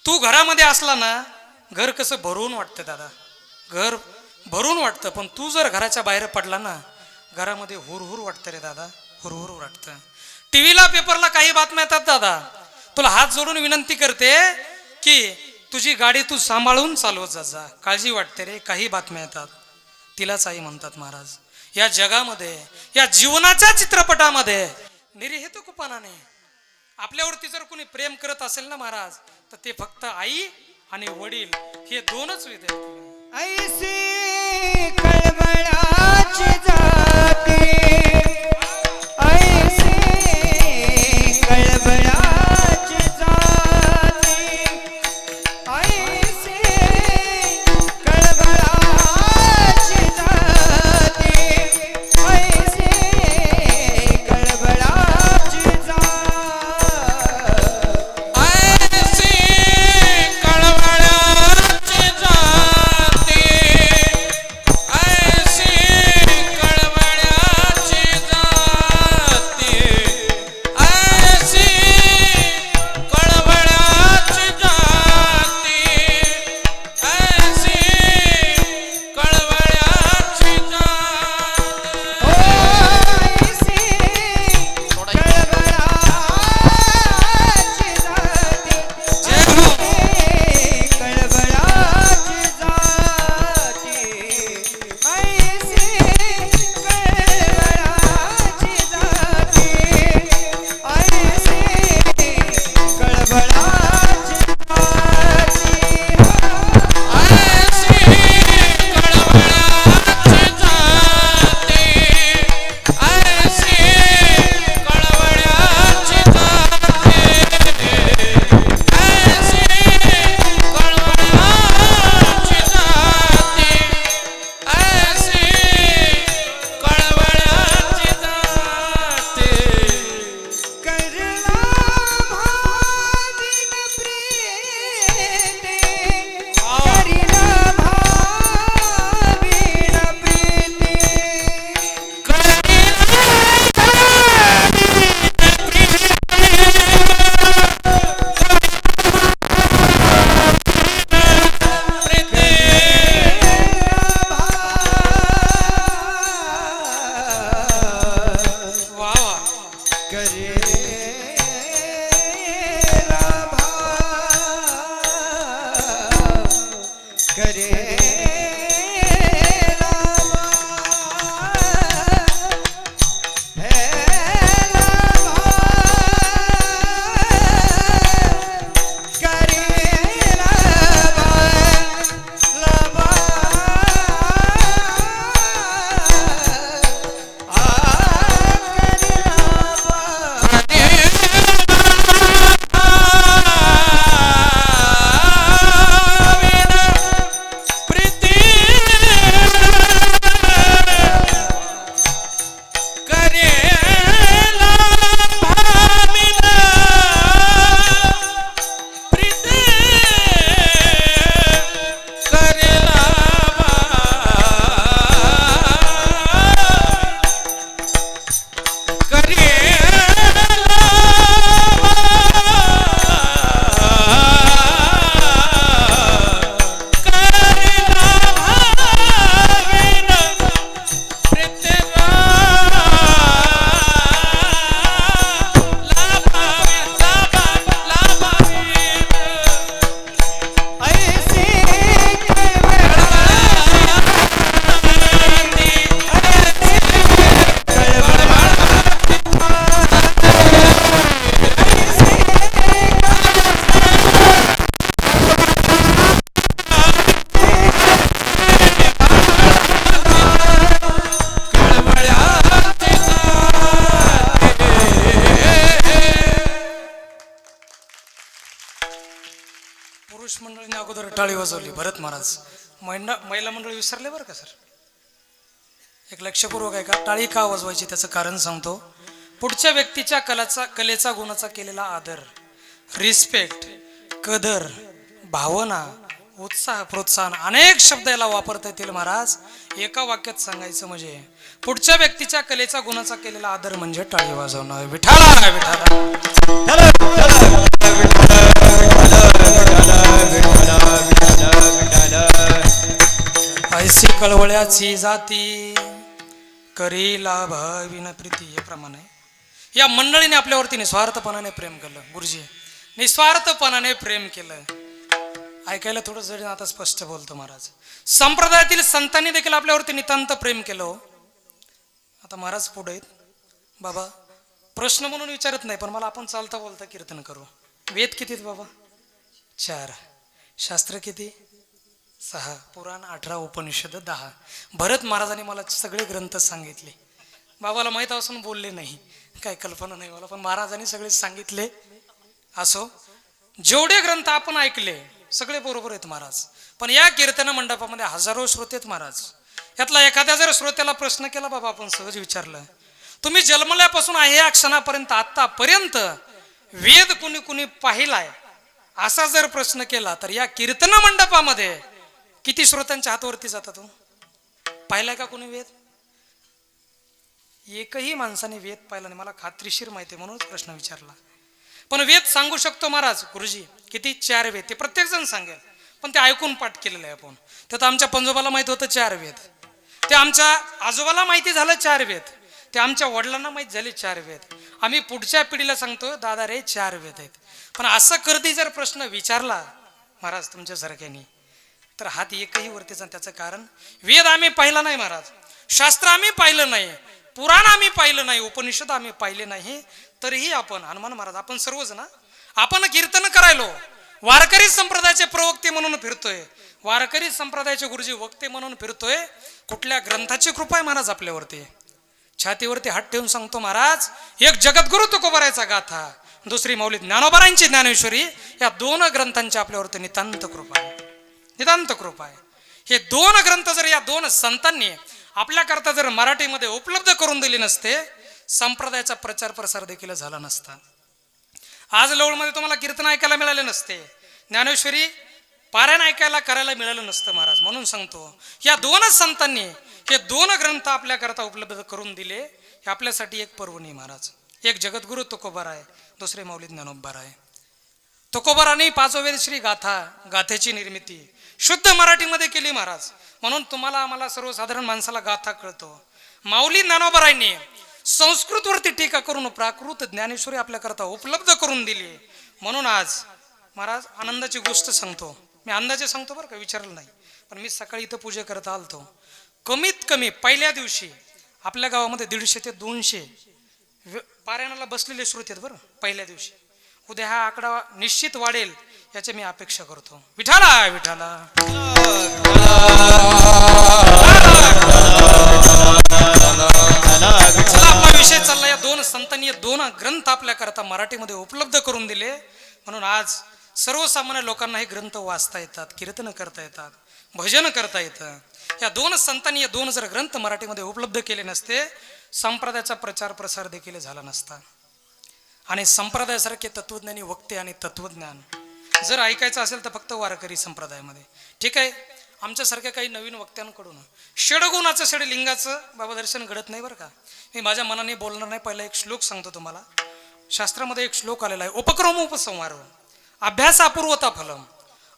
तू घरामध्ये असला ना घर कसं भरून वाटतं दादा, घर भरून वाटतं, पण तू जर घराच्या बाहेर पडला ना घरामध्ये हुरहुर वाटतं रे दादा, हुरहुर वाटतं. टीव्हीला पेपरला काही बातम्या येतात दादा, तुला हात जोडून विनंती करते की तुझी गाडी तू सांभाळून चालवत जा, काळजी वाटते रे, काही बातम्या येतात. तिलाच आई म्हणतात महाराज. या जगामध्ये, या जीवनाच्या चित्रपटामध्ये निर्हेतुकपणाने आपल्यावरती जर कोणी प्रेम करत असेल ना महाराज, तर ते फक्त आई आणि वडील हे दोनच विद्यार्थी. ऐसे कळवळाची जाते, ऐसे कळवळाची जाते, ऐसे कळवळाची जाते, ऐसे कळवळाची ऐसे कळवळाची पुरुष मंडळीने अगोदर टाळी वाजवली भरत महाराज. महिला मंडळी विसरले बरं का सर. एक लक्षपूर्वक आहे का, टाळी का वाजवायची त्याचं कारण सांगतो. पुढच्या व्यक्तीच्या कलेचा गुणाचा केलेला आदर, रिस्पेक्ट, कदर, भावना, उत्साह, प्रोत्साहन अनेक शब्द याला वापरता येतील महाराज. एका वाक्यात सांगायचं म्हणजे पुढच्या व्यक्तीच्या कलेचा गुणाचा केलेला आदर म्हणजे टाळी वाजवणं. विठाला विठाला ऐसी कळवळ्याची जाती करीला भाविन प्रीती. हे प्रमाणे या मंडळीने आपल्यावरती निस्वार्थपणाने प्रेम केलं. गुरुजी निस्वार्थपणाने प्रेम केलं. ऐकायला थोडं जड आता स्पष्ट बोलतो महाराज. संप्रदायातील संतांनी देखील आपल्यावरती नितांत प्रेम केलं. आता महाराज पुढे आहेत. बाबा प्रश्न म्हणून विचारत नाही, पण मला आपण चालता बोलता कीर्तन करू. वेद किती आहेत बाबा? 4. शास्त्र किती? 6. पुराण 18. उपनिषद 10. भरत महाराजांनी मला सगळे ग्रंथ सांगितले. बाबाला माहीत असून बोलले नाही, काय कल्पना नाही मला, पण महाराजांनी सगळे सांगितले. असो, जेवढे ग्रंथ आपण ऐकले सगळे बरोबर आहेत महाराज. पण या कीर्तन मंडपामध्ये हजारो श्रोते आहेत महाराज. यातला एखाद्या जर श्रोत्याला प्रश्न केला, बाबा आपण सहज विचारलं, तुम्ही जन्मल्यापासून आहे या क्षणापर्यंत आतापर्यंत वेद कुणी कुणी पाहिलाय, असा जर प्रश्न केला तर या कीर्तन मंडपामध्ये किती श्रोत्यांच्या हातवरती जातात? तो पाहिलाय का कोणी वेद? एकही माणसाने वेद पाहिला नाही. मला खात्रीशीर माहिती आहे म्हणूनच प्रश्न विचारला. पण वेद सांगू शकतो महाराज. गुरुजी किती? 4 वेद. ते प्रत्येक जण सांगेल, पण ते ऐकून पाठ केलेलं आहे आपण. ते तर आमच्या पंजोबाला माहित होतं 4 वेद, ते आमच्या आजोबाला माहिती झालं 4 वेद, ते आमच्या वडिलांना माहित झाले 4 वेद. आम्ही पुढच्या पिढीला सांगतो, दादा रे 4 वेद आहेत. पण असं कधी जर प्रश्न विचारला महाराज तुमच्यासारख्यानी, तर हात एकही वरतीचा. त्याचं कारण वेद आम्ही पाहिला नाही महाराज, शास्त्र आम्ही पाहिलं नाही, पुराण आम्ही पाहिलं नाही, उपनिषद आम्ही पाहिले नाही, तरीही आपण हनुमान महाराज आपण सर्वच ना, आपण कीर्तन करायलो. वारकरी संप्रदायाचे प्रवक्ते म्हणून फिरतोय, वारकरी संप्रदायाचे गुरुजी वक्ते म्हणून फिरतोय. कुठल्या ग्रंथाची कृपा आहे महाराज आपल्यावरती? छातीवरती हात ठेवून सांगतो महाराज, एक जगद्गुरु तुकोबारायचा गाथा, दुसरी माऊली ज्ञानोबारांची ज्ञानेश्वरी, या 2 ग्रंथांची आपल्यावरती नितांत कृपा आहे, नितांत कृपा आहे. हे 2 ग्रंथ जर या 2 संतांनी आपल्याकरता जर मराठीमध्ये उपलब्ध करून दिले नसते, संप्रदायाचा प्रचार प्रसार देखील झाला नसता. आज लवळमध्ये तुम्हाला कीर्तन ऐकायला मिळाले नसते, ज्ञानेश्वरी पारायण ऐकायला करायला मिळालं नसतं महाराज. म्हणून सांगतो, या 2 संतांनी हे 2 ग्रंथ आपल्याकरता उपलब्ध करून दिले. हे आपल्यासाठी एक पर्वणी महाराज. एक जगद्गुरु तुकोबाराय, दुसरे माऊली ज्ञानोबाराय. तुकोबारांनी 5 वेद श्री गाथा, गाथेची निर्मिती शुद्ध मराठीमध्ये केली महाराज. म्हणून तुम्हाला आम्हाला सर्वसाधारण माणसाला गाथा कळतो. माऊली ज्ञानोबारायांनी संस्कृतवरती टीका करून प्राकृत ज्ञानेश्वरी आपल्याकरता उपलब्ध करून दिली. म्हणून आज महाराज आनंदाची गोष्ट सांगतो, मी अंदाजे सांगतो बरं का, विचारलं नाही. पण मी सकाळी इथं पूजा करता आलतो. कमीत कमी पहिल्या दिवशी आपल्या गावामध्ये 150 ते 200 पारायणाला बसलेले श्रोते आहेत बरं पहिल्या दिवशी. उद्या हा आकडा निश्चित वाढेल याची मी अपेक्षा करतो. विठाला विठाला. चला आपला विषय चालला. या दोन संतांनी 2 ग्रंथ आपल्या करता मराठीमध्ये उपलब्ध करून दिले, म्हणून आज सर्वसामान्य लोकांना हे ग्रंथ वाचता येतात, कीर्तन करता येतात, भजन करता येतं. या 2 संतांनी 2 जर ग्रंथ मराठीमध्ये उपलब्ध केले नसते, संप्रदायाचा प्रचार प्रसार देखील झाला नसता. आणि संप्रदायासारखे तत्वज्ञानी वक्ते आणि तत्वज्ञान जर ऐकायचं असेल तर फक्त वारकरी संप्रदायामध्ये. ठीक आहे, आमच्यासारख्या काही नवीन वक्त्यांकडून षडगुणाचं षडलिंगाचं बाबा दर्शन घडत नाही बरं का. मी माझ्या मनाने बोलणार नाही. पहिला एक श्लोक सांगतो तुम्हाला. शास्त्रामध्ये एक श्लोक आलेला आहे. उपक्रम उपसंहार अभ्यासापूर्वता फलम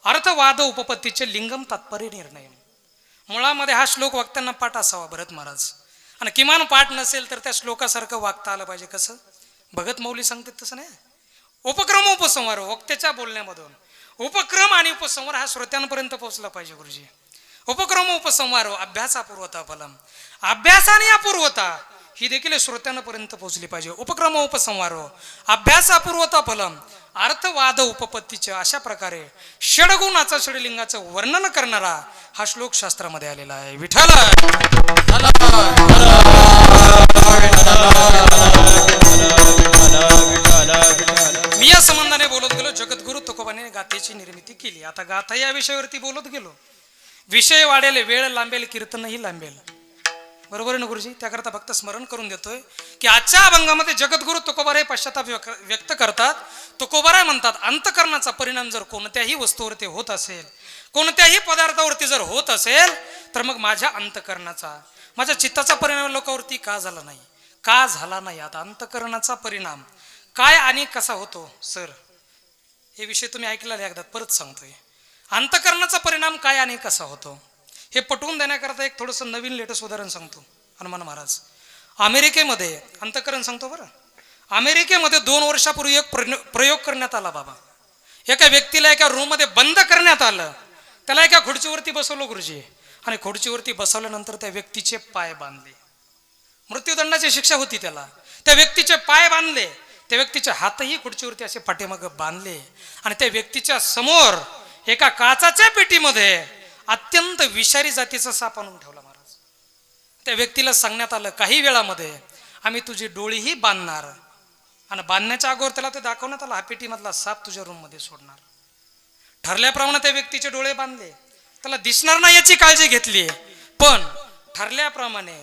अर्थवाद उपपत्तीचे लिंगम तात्पर्य निर्णय. मुळामध्ये हा श्लोक वक्त्यांना पाठ असावा भरत महाराज, आणि किमान पाठ नसेल तर त्या श्लोकासारखं वागता आलं पाहिजे. कसं भगत मौली सांगतात तसं नाही. उपक्रम उपसंहार वक्त्याच्या बोलण्यामधून उपक्रम आणि उपसंहार हा श्रोत्यांपर्यंत पोहोचला पाहिजे गुरुजी. उपक्रम उपसंहार अभ्यासापूर्वता फलम, अभ्यासाने अपूर्वता ही देखील श्रोत्यांपर्यंत पोहोचली पाहिजे. उपक्रम उपसंहार अभ्यासापूर्वता फलम अर्थवाद उपपत्तीचे अशा प्रकारे षडगुणाचं षडलिंगाचं वर्णन करणारा हा श्लोक शास्त्रामध्ये आलेला आहे. विठाला. मी या संबंधाने बोलत गेलो. जगद्गुरु तुकोबाने गाथेची निर्मिती केली. आता गाथा या विषयावरती बोलत गेलो. विषय वाढेल, वेळ लांबेल, कीर्तनही लांबेल. बरोबर आहे ना गुरुजी. त्याकरता फक्त स्मरण करून देतोय की आजच्या अभंगामध्ये जगद्गुरु तुकोबाराय पश्चाताप व्यक्त करतात. तुकोबाराय म्हणतात अंतकरणाचा परिणाम जर कोणत्याही वस्तूवरती होत असेल, कोणत्याही पदार्थावरती जर होत असेल, तर मग माझ्या अंतकरणाचा, माझ्या चित्ताचा परिणाम लोकांवरती का झाला नाही, का झाला नाही. आता अंतकरणाचा परिणाम काय आणि कसा होतो सर, हे विषय तुम्ही ऐकला एकदा, परत सांगतोय. अंतकरणाचा परिणाम काय आणि कसा होतो हे पटवून देण्याकरता एक थोडंसं नवीन लेटेस्ट उदाहरण सांगतो. हनुमान महाराज अमेरिकेमध्ये, अंतकरण सांगतो बरं, अमेरिकेमध्ये 2 वर्षापूर्वी एक प्रयोग करण्यात आला बाबा. एका व्यक्तीला एका रूममध्ये बंद करण्यात आलं. त्याला एका खुर्चीवरती बसवलं गुरुजी, आणि खुर्चीवरती बसवल्यानंतर त्या व्यक्तीचे पाय बांधले. मृत्यूदंडाची शिक्षा होती त्याला. त्या व्यक्तीचे पाय बांधले, त्या व्यक्तीचे हातही खुर्चीवरती असे पाठीमागे बांधले, आणि त्या व्यक्तीच्या समोर एका काचाच्या पेटीमध्ये अत्यंत विषारी जातीचा साप आणून ठेवला महाराज. त्या व्यक्तीला सांगण्यात आलं काही वेळामध्ये आम्ही तुझी डोळीही बांधणार, आणि बांधण्याच्या अगोदर त्याला ते दाखवण्यात आलं हा पेटीमधला साप तुझ्या रूममध्ये सोडणार. ठरल्याप्रमाणे त्या व्यक्तीचे डोळे बांधले, त्याला दिसणार नाही याची काळजी घेतली, पण ठरल्याप्रमाणे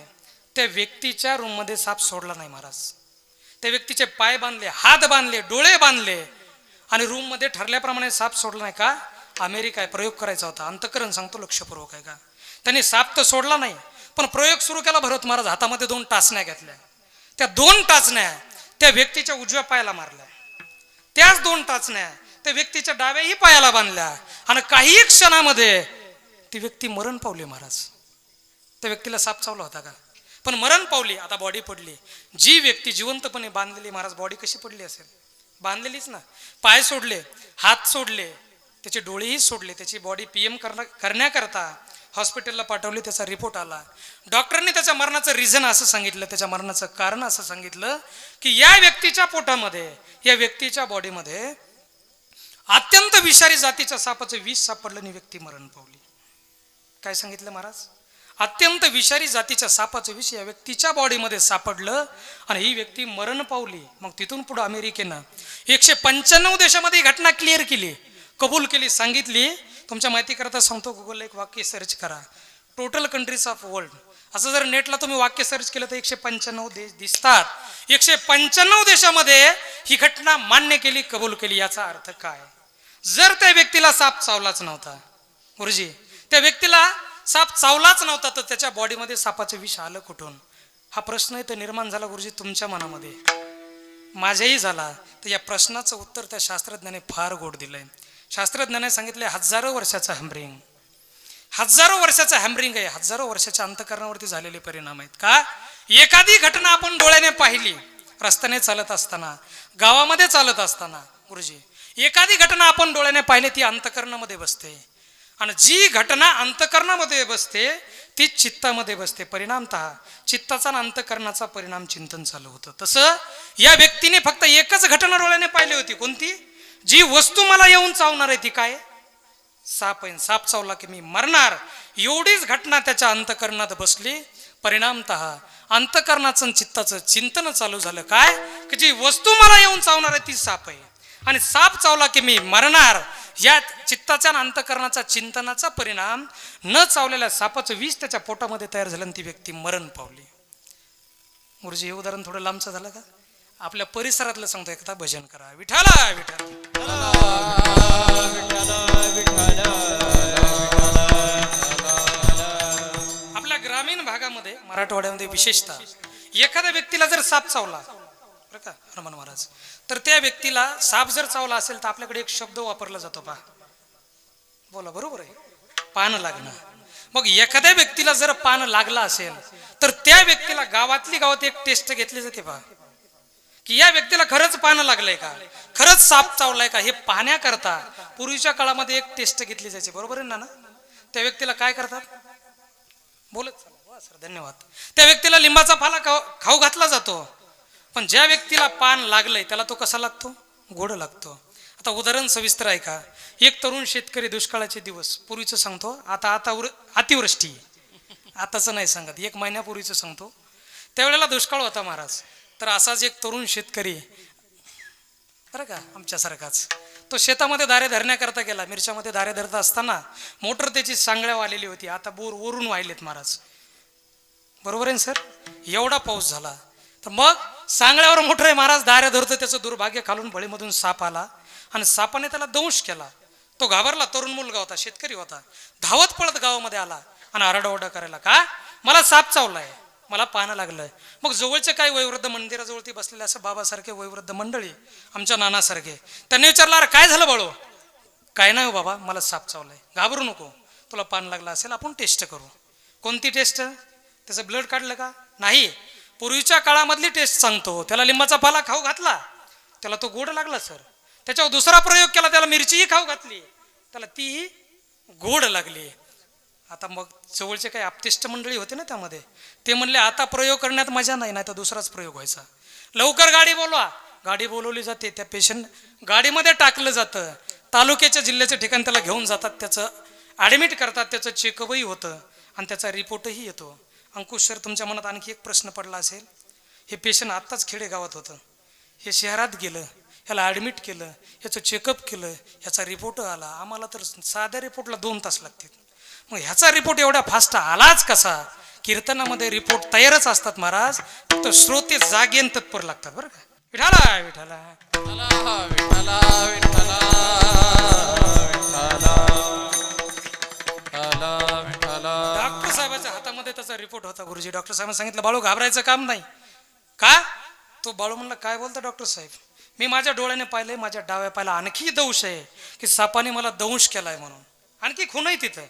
त्या व्यक्तीच्या रूममध्ये साप सोडला नाही महाराज. त्या व्यक्तीचे पाय बांधले, हात बांधले, डोळे बांधले, आणि रूममध्ये ठरल्याप्रमाणे साप सोडला नाही. का? अमेरिका आहे, प्रयोग करायचा होता. अंतकरण सांगतो लक्षपूर्वक आहे का. त्यांनी साप तर सोडला नाही, पण प्रयोग सुरू केला. भरत महाराज हातामध्ये 2 टाचण्या घेतल्या. त्या 2 टाचण्या त्या व्यक्तीच्या उजव्या पायाला मारल्या. त्याच 2 टाचण्या त्या व्यक्तीच्या डाव्याही पायाला बांधल्या, आणि काही क्षणामध्ये ती व्यक्ती मरण पावली महाराज. त्या व्यक्तीला साप चावला होता का, पण मरण पावली. आता बॉडी पडली. जी व्यक्ती जिवंतपणे बांधलेली महाराज, बॉडी कशी पडली असेल, बांधलेलीच ना. पाय सोडले, हात सोडले, त्याचे डोळेही सोडले. त्याची बॉडी PM करण्याकरता हॉस्पिटलला पाठवली. त्याचा रिपोर्ट आला. डॉक्टरांनी त्याच्या मरणाचं रिझन असं सांगितलं, त्याच्या मरणाचं कारण असं सांगितलं की या व्यक्तीच्या पोटामध्ये, या व्यक्तीच्या बॉडीमध्ये अत्यंत विषारी जातीच्या सापाचं विष सापडलं आणि व्यक्ती मरण पावली. काय सांगितलं महाराज? अत्यंत विषारी जातीच्या सापाचं विष या व्यक्तीच्या बॉडीमध्ये सापडलं आणि ही व्यक्ती मरण पावली. मग तिथून पुढे अमेरिकेनं 195 देशामध्ये ही घटना क्लिअर केली, कबूल केली, सांगितली. तुमच्या माहिती करता सांगतो, गुगलला एक वाक्य सर्च करा, टोटल कंट्रीज ऑफ वर्ल्ड. असं जर नेटला तुम्ही वाक्य सर्च केलं तर 195 देश दिसतात. 195 देशामध्ये ही घटना मान्य केली, कबूल केली. याचा अर्थ काय? जर त्या व्यक्तीला साप चावलाच नव्हता गुरुजी, त्या व्यक्तीला साप चावलाच नव्हता, तर त्याच्या बॉडीमध्ये सापाचं विष आलं कुठून? हा प्रश्न इथं निर्माण झाला गुरुजी तुमच्या मनामध्ये, माझ्याही झाला. तर या प्रश्नाचं उत्तर त्या शास्त्रज्ञाने फार गोड दिलंय. शास्त्रज्ञाने सांगितले हजारो वर्षाचं हॅमरिंग, हजारो वर्षाचं हॅमरिंग आहे. हजारो वर्षाच्या अंतकरणावरती झालेले परिणाम आहेत. का? एखादी घटना आपण डोळ्याने पाहिली, रस्त्याने चालत असताना, गावामध्ये चालत असताना गुरुजी, एखादी घटना आपण डोळ्याने पाहिली ती अंतकरणामध्ये बसते. आणि जी घटना अंतकरणामध्ये बसते ती चित्तामध्ये बसते. परिणामतः चित्ताचा आणि अंतकरणाचा परिणाम चिंतन चालू होतं. तसं या व्यक्तीने फक्त एकच घटना डोळ्याने पाहिली होती. कोणती? जी वस्तू मला येऊन चावणार आहे ती काय? साप आहे. साप चावला की मी मरणार, एवढीच घटना त्याच्या अंतकरणात बसली. परिणामतः अंतकरणाचं चित्ताचं चिंतन चालू झालं काय? की जी वस्तू मला येऊन चावणार आहे ती साप आहे, आणि साप चावला की मी मरणार. या चित्ताच्या आणि अंतकरणाचा चिंतनाचा परिणाम न चावलेल्या सापाचं विष त्याच्या पोटामध्ये तयार झालं आणि ती व्यक्ती मरण पावली. गुरुजी हे उदाहरण थोडं लांबचं झालं का? आपल्या परिसरातलं सांगतो. एकदा भजन करा विठाला विठाला. आपल्या ग्रामीण भागामध्ये मराठवाड्यामध्ये विशेषतः एखाद्या व्यक्तीला जर साप चावला बरं का हनुमान महाराज, तर त्या व्यक्तीला साप जर चावला असेल तर आपल्याकडे एक शब्द वापरला जातो. पहा, बोला, बरोबर आहे, पान लागणं. मग एखाद्या व्यक्तीला जर पान लागला असेल तर त्या व्यक्तीला गावात एक टेस्ट घेतली जाते. पहा की या व्यक्तीला खरंच पान लागलंय का, खरंच साप चावलाय का, हे पाहण्याकरता पूर्वीच्या काळामध्ये एक टेस्ट घेतली जायची. बरोबर आहे ना? त्या व्यक्तीला काय करतात? बोलत चला. सर धन्यवाद. त्या व्यक्तीला लिंबाचा पाला खाऊ घातला जातो. पण ज्या व्यक्तीला पान लागलंय त्याला तो कसा लागतो? गोड लागतो. आता उदाहरण सविस्तर आहे का? एक तरुण शेतकरी, दुष्काळाचे दिवस, पूर्वीचं सांगतो, आता अतिवृष्टी, आताच नाही सांगत, 1 महिन्यापूर्वीचं सांगतो. त्यावेळेला दुष्काळ होता महाराज. तर असाच एक तरुण शेतकरी बरं का आमच्यासारखाच, तो शेतामध्ये दारे धरण्याकरता गेला. मिरच्यामध्ये दारे धरत असताना मोटर त्याची सांगड्या वालेली होती. आता बोर वरून वाहिलेत महाराज. बरोबर आहे सर? एवढा पाऊस झाला तर मग सांगड्यावर मोटर आहे महाराज, दारे धरतो. त्याचं दुर्भाग्य, खालून बळीमधून साप आला आणि सापाने त्याला दंश केला. तो घाबरला. तरुण मुलगा होता, शेतकरी होता. धावत पळत गावामध्ये आला आणि आरडाओरडा करायला, का मला साप चावलाय, मला पाहणं लागलंय. मग जवळचे काही वयोवृद्ध, मंदिराजवळती बसलेले असं बाबासारखे वयोवृद्ध मंडळी, आमच्या नानासारखे, त्यांनी विचारलं, अरे काय झालं बाळू? काय नाही हो बाबा, मला साप चावलाय. घाबरू नको, तुला पान लागला असेल, आपण टेस्ट करू. कोणती टेस्ट? त्याचं ब्लड काढलं का? नाही, पूर्वीच्या काळामधली टेस्ट सांगतो. त्याला लिंबाचा पाला खाऊ घातला, त्याला तो गोड लागला सर. त्याच्यावर दुसरा प्रयोग केला, त्याला मिरचीही खाऊ घातली, त्याला तीही गोड लागली. आता मग जवळचे काही आपतिष्ट मंडळी होते ना त्यामध्ये, ते म्हणले आता प्रयोग करण्यात मजा नाही, नाही तर दुसराच प्रयोग व्हायचा. लवकर गाडी बोलवा. गाडी बोलवली जाते. त्या पेशंट गाडीमध्ये टाकलं जातं. तालुक्याच्या जिल्ह्याच्या ठिकाणी त्याला घेऊन जातात. त्याचं ॲडमिट करतात. त्याचं चेकअपही होतं आणि त्याचा रिपोर्टही येतो. अंकुश सर, तुमच्या मनात आणखी एक प्रश्न पडला असेल. हे पेशंट आत्ताच खेडेगावात होतं, हे शहरात गेलं, ह्याला ॲडमिट केलं, ह्याचं चेकअप केलं, ह्याचा रिपोर्ट आला. आम्हाला तर साध्या रिपोर्टला 2 तास लागतील. मग ह्याचा रिपोर्ट एवढा फास्ट आलाच कसा? कीर्तनामध्ये रिपोर्ट तयारच असतात महाराज, तर श्रोते जागेन तत्पर लागतात. बरं का? विठाला विठाला. डॉक्टर साहेबाच्या हातामध्ये त्याचा रिपोर्ट होता. गुरुजी, डॉक्टर साहेबांनी सांगितलं, बाळू घाबरायचं काम नाही. का? तो बाळू म्हणला, काय बोलता डॉक्टर साहेब, मी माझ्या डोळ्याने पाहिलंय, माझ्या डाव्या पायाला आणखी दंश आहे की सापाने मला दंश केलाय म्हणून, आणखी खून आहे तिथं.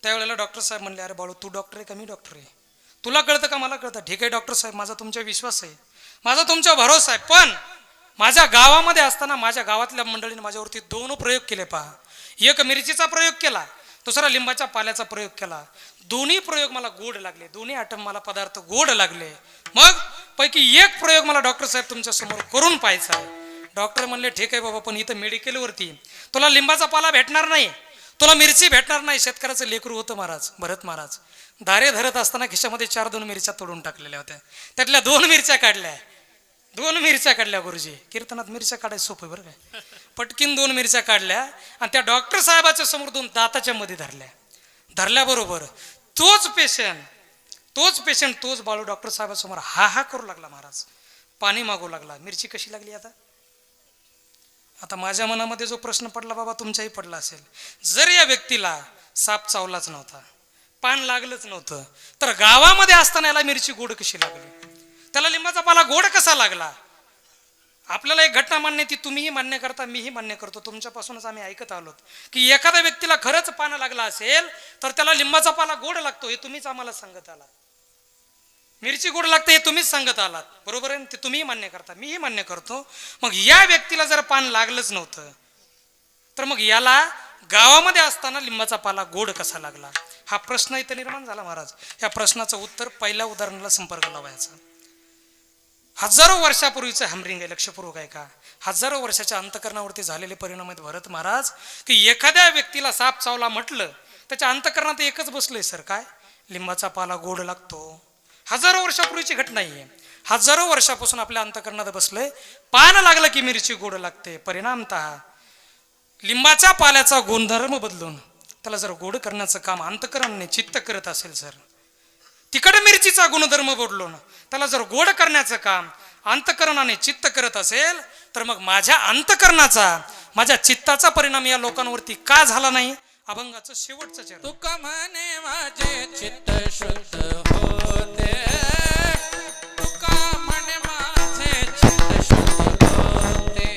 त्यावेळेला डॉक्टर साहेब म्हणले, अरे बाळू, तू डॉक्टर आहे का मी डॉक्टर आहे? तुला कळतं का मला कळतं? ठीक आहे डॉक्टर साहेब, माझा तुमच्यावर विश्वास आहे, माझा तुमच्यावर भरोसा आहे. पण माझ्या गावामध्ये असताना माझ्या गावातल्या मंडळीने माझ्यावरती 2 प्रयोग केले. पहा, एक मिरचीचा प्रयोग केला, दुसरा लिंबाच्या पाल्याचा प्रयोग केला. दोन्ही प्रयोग मला गोड लागले, दोन्ही आयटम मला पदार्थ गोड लागले. मग पैकी एक प्रयोग मला डॉक्टर साहेब तुमच्या समोर करून पाहायचा आहे. डॉक्टर म्हणले, ठीक आहे बाबा, पण इथं मेडिकलवरती तुला लिंबाचा पाला भेटणार नाही, तुला मिरची भेटणार नाही. शेतकऱ्याचं लेकरू होतं महाराज, भरत महाराज. दारे धरत असताना खिशामध्ये 4-2 मिरच्या तोडून टाकलेल्या होत्या. त्यातल्या 2 मिरच्या काढल्या. 2 मिरच्या काढल्या गुरुजी. कीर्तनात मिरच्या काढायचं सोपं बरं काय. पटकीन 2 मिरच्या काढल्या आणि त्या डॉक्टर साहेबाच्या समोर 2 दाताच्या मध्ये धरल्या. धरल्याबरोबर तोच पेशंट तोच बाळू डॉक्टर साहेबासमोर हा करू लागला महाराज, पाणी मागू लागला. मिरची कशी लागली? आता माझ्या मनामध्ये जो प्रश्न पडला बाबा, तुमच्याही पडला असेल. जर या व्यक्तीला साप चावलाच नव्हता, पान लागलंच नव्हतं, तर गावामध्ये असताना याला मिरची गोड कशी लागली? त्याला लिंबाचा पाला गोड कसा लागला? आपल्याला एक घटना मान्य, ती तुम्हीही मान्य करता, मीही मान्य करतो. तुमच्यापासूनच आम्ही ऐकत आलो की एखाद्या व्यक्तीला खरंच पान लागला असेल तर त्याला लिंबाचा पाला गोड लागतो. हे तुम्हीच आम्हाला सांगत आलात. मिरची गोड लागते हे तुम्हीच सांगत आलात. बरोबर आहे? ते तुम्हीही मान्य करता, मीही मान्य करतो. मग या व्यक्तीला जर पान लागलंच नव्हतं तर मग याला गावामध्ये असताना लिंबाचा पाला गोड कसा लागला हा प्रश्न इथं निर्माण झाला महाराज. या प्रश्नाचं उत्तर पहिल्या उदाहरणाला संपर्क लावायचा. हजारो वर्षापूर्वीचं हॅमरिंग आहे, लक्षपूर्वक आहे का. हजारो वर्षाच्या अंतकरणावरती झालेले परिणाम आहेत भरत महाराज. की एखाद्या व्यक्तीला साप चावला म्हटलं त्याच्या अंतकरणात एकच बसलंय सर, काय लिंबाचा पाला गोड लागतो. हजारो वर्षापूर्वीची घटना आहे. हजारो वर्षापासून आपल्या अंतकरणात बसलंय. पान लागलं की मिरची गोड लागते. परिणामतः लिंबाच्या पाल्याचा गुणधर्म बदलून त्याला जर गोड करण्याचं काम अंतकरणाने चित्त करत असेल सर, तिखट मिरचीचा गुणधर्म बदलून त्याला जर गोड करण्याचं काम अंतकरणाने चित्त करत असेल तर मग माझ्या अंतकरणाचा माझ्या चित्ताचा परिणाम या लोकांवरती का झाला नाही. अभंगाचं शेवटचं चरण. तुका म्हणे माझे चित्त शुद्ध होते, तुका म्हणे माझे चित्त शुद्ध होते,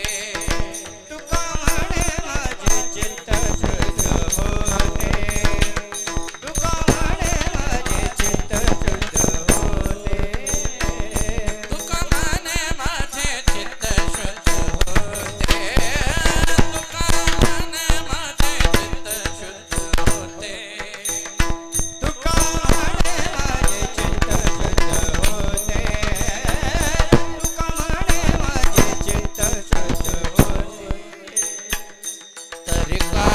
तुका म्हणे माझे चित्त शुद्ध होते, तुका म्हणे माझे चित्त शुद्ध होते, तुका म्हणे माझे चित्त शुद्ध होते, तुका म्हणे माझे चित्त शुद्ध होते, तुका म्हणे माझे चित्त शुद्ध होते, तुका म्हणे माझे चित्त शुद्ध होते. तरी का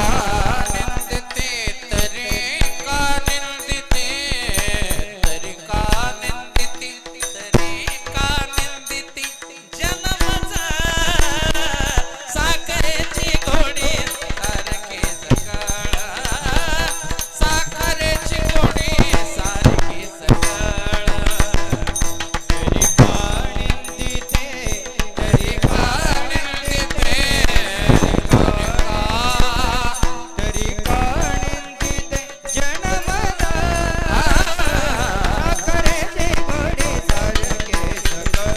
निंदिते, तरी का निंदिते, तरी का निंदिती, तरी का निंदिती जन्मजा साखरेची गोडी सारखी सकाळ, साखरेची गोडी सारखी सकाळ, तरी का निंदिते, तरी का निंदिते, तरी का निंदिते जन्मदा साखरेची गोडी सारखे सगळा,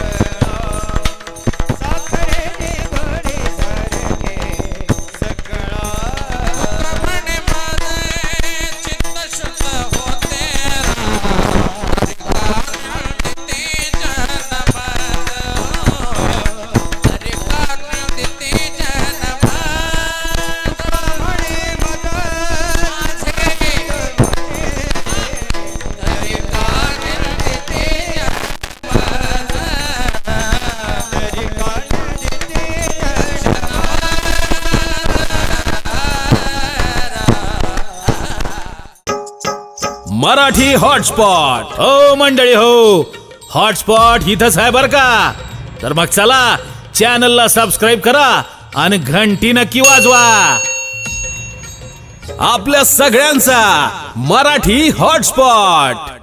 साखरेची गोडी सारखे सगळा. म्हणे माझे चित्त शुद्ध होते, तरी का निंदिते जन्मद, तरी का निंदिते जन्मद, म्हणे मदा माझे तरी का निंदिते जन्मद, तरी का निंदिते मराठी हॉटस्पॉट. हो मंडळी हो, हॉटस्पॉट इथंच आहे बर का. तर मग चला चॅनलला सबस्क्राईब करा आणि घंटी नक्की वाजवा. आपल्या सगळ्यांचा मराठी हॉटस्पॉट.